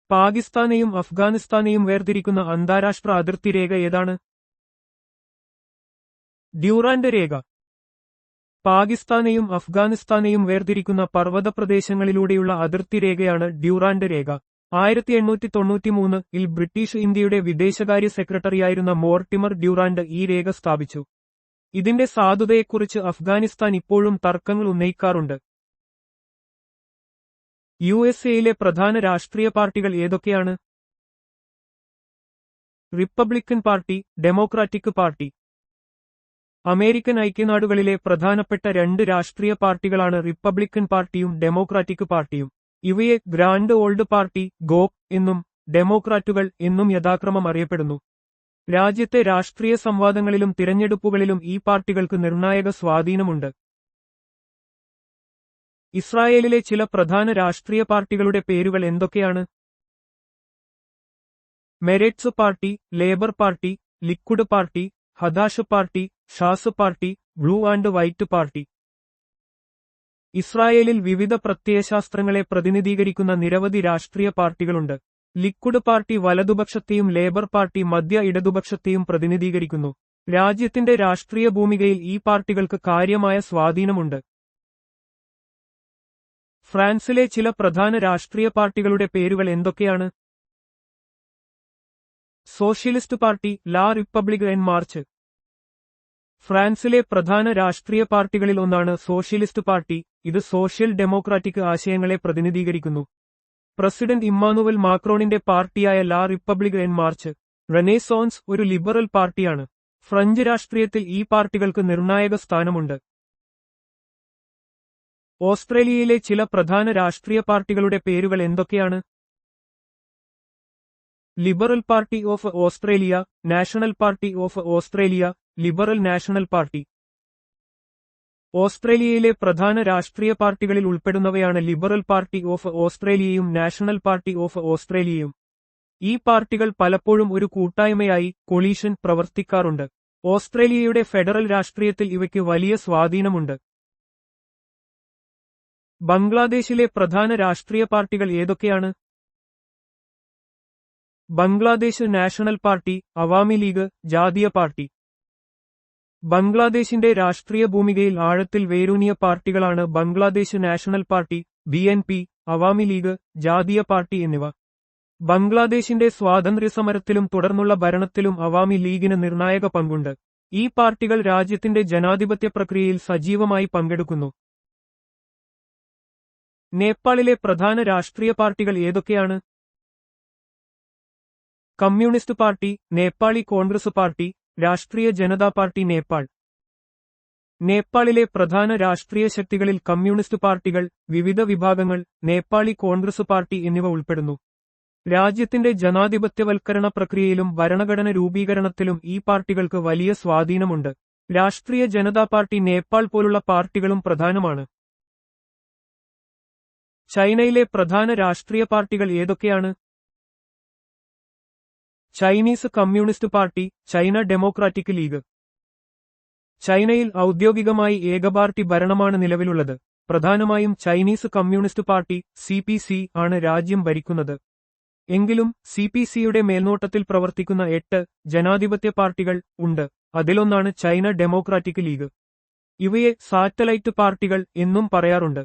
പാകിസ്ഥാനെയും അഫ്ഗാനിസ്ഥാനെയും വേർതിരിക്കുന്ന അന്താരാഷ്ട്ര അതിർത്തി രേഖ ഏതാണ്? ഡ്യൂറാൻഡ് രേഖ. പാകിസ്ഥാനെയും അഫ്ഗാനിസ്ഥാനെയും വേർതിരിക്കുന്ന പർവ്വത പ്രദേശങ്ങളിലൂടെയുള്ള അതിർത്തി രേഖയാണ് ഡ്യൂറാൻഡ് രേഖ. 1893-ൽ ബ്രിട്ടീഷ് ഇന്ത്യയുടെ വിദേശകാര്യ സെക്രട്ടറിയായിരുന്ന മോർട്ടിമർ ഡ്യൂറാൻഡ് ഈ രേഖ സ്ഥാപിച്ചു. ഇതിന്റെ സാധുതയെക്കുറിച്ച് അഫ്ഗാനിസ്ഥാൻ ഇപ്പോഴും തർക്കങ്ങൾ ഉന്നയിക്കാറുണ്ട്. യുഎസ്എയിലെ പ്രധാന രാഷ്ട്രീയ പാർട്ടികൾ ഏതൊക്കെയാണ്? Republican Party, Democratic Party. American ഐക്യനാടുകളിലെ പ്രധാനപ്പെട്ട രണ്ട് രാഷ്ട്രീയ പാർട്ടികളാണ് റിപ്പബ്ലിക്കൻ പാർട്ടിയും ഡെമോക്രാറ്റിക് പാർട്ടിയും. ഇവയെ ഗ്രാൻഡ് ഓൾഡ് പാർട്ടി ഗോപ് എന്നും ഡെമോക്രാറ്റുകൾ എന്നും യഥാക്രമം അറിയപ്പെടുന്നു. രാജ്യത്തെ രാഷ്ട്രീയ സംവാദങ്ങളിലും തിരഞ്ഞെടുപ്പുകളിലും ഈ പാർട്ടികൾക്ക് നിർണായക സ്വാധീനമുണ്ട്. ഇസ്രായേലിലെ ചില പ്രധാന രാഷ്ട്രീയ പാർട്ടികളുടെ പേരുകൾ എന്തൊക്കെയാണ്? Meretz party, Labour party, Likud party, Hadash party, Shas party, Blue and White party. ഇസ്രായേലിൽ വിവിധ പ്രത്യയശാസ്ത്രങ്ങളെ പ്രതിനിധീകരിക്കുന്ന നിരവധി രാഷ്ട്രീയ പാർട്ടികളുണ്ട്. ലിക്വിഡ് പാർട്ടി വലതുപക്ഷത്തെയും ലേബർ പാർട്ടി മധ്യ ഇടതുപക്ഷത്തെയും പ്രതിനിധീകരിക്കുന്നു. രാജ്യത്തിന്റെ രാഷ്ട്രീയ ഭൂമികയിൽ ഈ പാർട്ടികൾക്ക് കാര്യമായ സ്വാധീനമുണ്ട്. ഫ്രാൻസിലെ ചില പ്രധാന രാഷ്ട്രീയ പാർട്ടികളുടെ പേരുകൾ എന്തൊക്കെയാണ്? സോഷ്യലിസ്റ്റ് പാർട്ടി, ലാ റിപ്പബ്ലിക് എൻ മാർച്ച്. ഫ്രാൻസിലെ പ്രധാന രാഷ്ട്രീയ പാർട്ടികളിൽ ഒന്നാണ് സോഷ്യലിസ്റ്റ് പാർട്ടി. ഇത് സോഷ്യൽ ഡെമോക്രാറ്റിക് ആശയങ്ങളെ പ്രതിനിധീകരിക്കുന്നു. പ്രസിഡന്റ് ഇമ്മാനുവൽ മാക്രോണിന്റെ പാർട്ടിയായ ലാ റിപ്പബ്ലിക് എൻ മാർച്ച് റെനേസോൺസ് ഒരു ലിബറൽ പാർട്ടിയാണ്. ഫ്രഞ്ച് രാഷ്ട്രീയത്തിൽ ഈ പാർട്ടികൾക്ക് നിർണായക സ്ഥാനമുണ്ട്. ഓസ്ട്രേലിയയിലെ ചില പ്രധാന രാഷ്ട്രീയ പാർട്ടികളുടെ പേരുകൾ എന്തൊക്കെയാണ്? Liberal party of Australia, national party of Australia, liberal national party. ഓസ്ട്രേലിയയിലെ പ്രധാന രാഷ്ട്രീയ പാർട്ടികളിൽ ഉൾപ്പെടുന്നവയാണ് ലിബറൽ പാർട്ടി ഓഫ് ഓസ്ട്രേലിയയും നാഷണൽ പാർട്ടി ഓഫ് ഓസ്ട്രേലിയയും. ഈ പാർട്ടികൾ പലപ്പോഴും ഒരു കൂട്ടായ്മയായി കൊളീഷൻ പ്രവർത്തിക്കാറുണ്ട്. ഓസ്ട്രേലിയയുടെ ഫെഡറൽ രാഷ്ട്രീയത്തിൽ ഇവയ്ക്ക് വലിയ സ്വാധീനമുണ്ട്. ബംഗ്ലാദേശിലെ പ്രധാന രാഷ്ട്രീയ പാർട്ടികൾ ഏതൊക്കെയാണ്? Bangladesh National Party, Awami League, Jatiya Party. ബംഗ്ലാദേശിന്റെ രാഷ്ട്രീയ ഭൂമികയിൽ ആഴത്തിൽ വേരൂന്നിയ പാർട്ടികളാണ് Bangladesh National Party, BNP, Awami League, Jatiya Party എന്നിവ. ബംഗ്ലാദേശിന്റെ സ്വാതന്ത്ര്യസമരത്തിലും തുടർന്നുള്ള ഭരണത്തിലും അവാമി ലീഗിന് നിർണായക പങ്കുണ്ട്. ഈ പാർട്ടികൾ രാജ്യത്തിന്റെ ജനാധിപത്യ പ്രക്രിയയിൽ സജീവമായി പങ്കെടുക്കുന്നു. നേപ്പാളിലെ പ്രധാന രാഷ്ട്രീയ പാർട്ടികൾ ഏതൊക്കെയാണ്? Communist party, Nepali Congress party, രാഷ്ട്രീയ ജനതാ പാർട്ടി നേപ്പാൾ. നേപ്പാളിലെ പ്രധാന രാഷ്ട്രീയ ശക്തികളിൽ കമ്മ്യൂണിസ്റ്റ് പാർട്ടികൾ, വിവിധ വിഭാഗങ്ങൾ, നേപ്പാളി കോൺഗ്രസ് പാർട്ടി എന്നിവ ഉൾപ്പെടുന്നു. രാജ്യത്തിന്റെ ജനാധിപത്യവൽക്കരണ പ്രക്രിയയിലും ഭരണഘടന രൂപീകരണത്തിലും ഈ പാർട്ടികൾക്ക് വലിയ സ്വാധീനമുണ്ട്. രാഷ്ട്രീയ ജനതാ പാർട്ടി നേപ്പാൾ പോലുള്ള പാർട്ടികളും പ്രധാനമാണ്. ചൈനയിലെ പ്രധാന രാഷ്ട്രീയ പാർട്ടികൾ ഏതൊക്കെയാണ്? Chinese communist party, China democratic league. ചൈനയിൽ ഔദ്യോഗികമായി ഏകപാർട്ടി ഭരണമാണ് നിലവിലുള്ളത്. പ്രധാനമായും ചൈനീസ് കമ്മ്യൂണിസ്റ്റ് പാർട്ടി (CPC) ആണ് രാജ്യം ഭരിക്കുന്നത്. എങ്കിലും CPC-യുടെ മേൽനോട്ടത്തിൽ പ്രവർത്തിക്കുന്ന 8 ജനാധിപത്യ പാർട്ടികൾ ഉണ്ട്. അതിലൊന്നാണ് ചൈന ഡെമോക്രാറ്റിക് ലീഗ്. ഇവയെ സാറ്റലൈറ്റ് പാർട്ടികൾ എന്നും പറയാറുണ്ട്.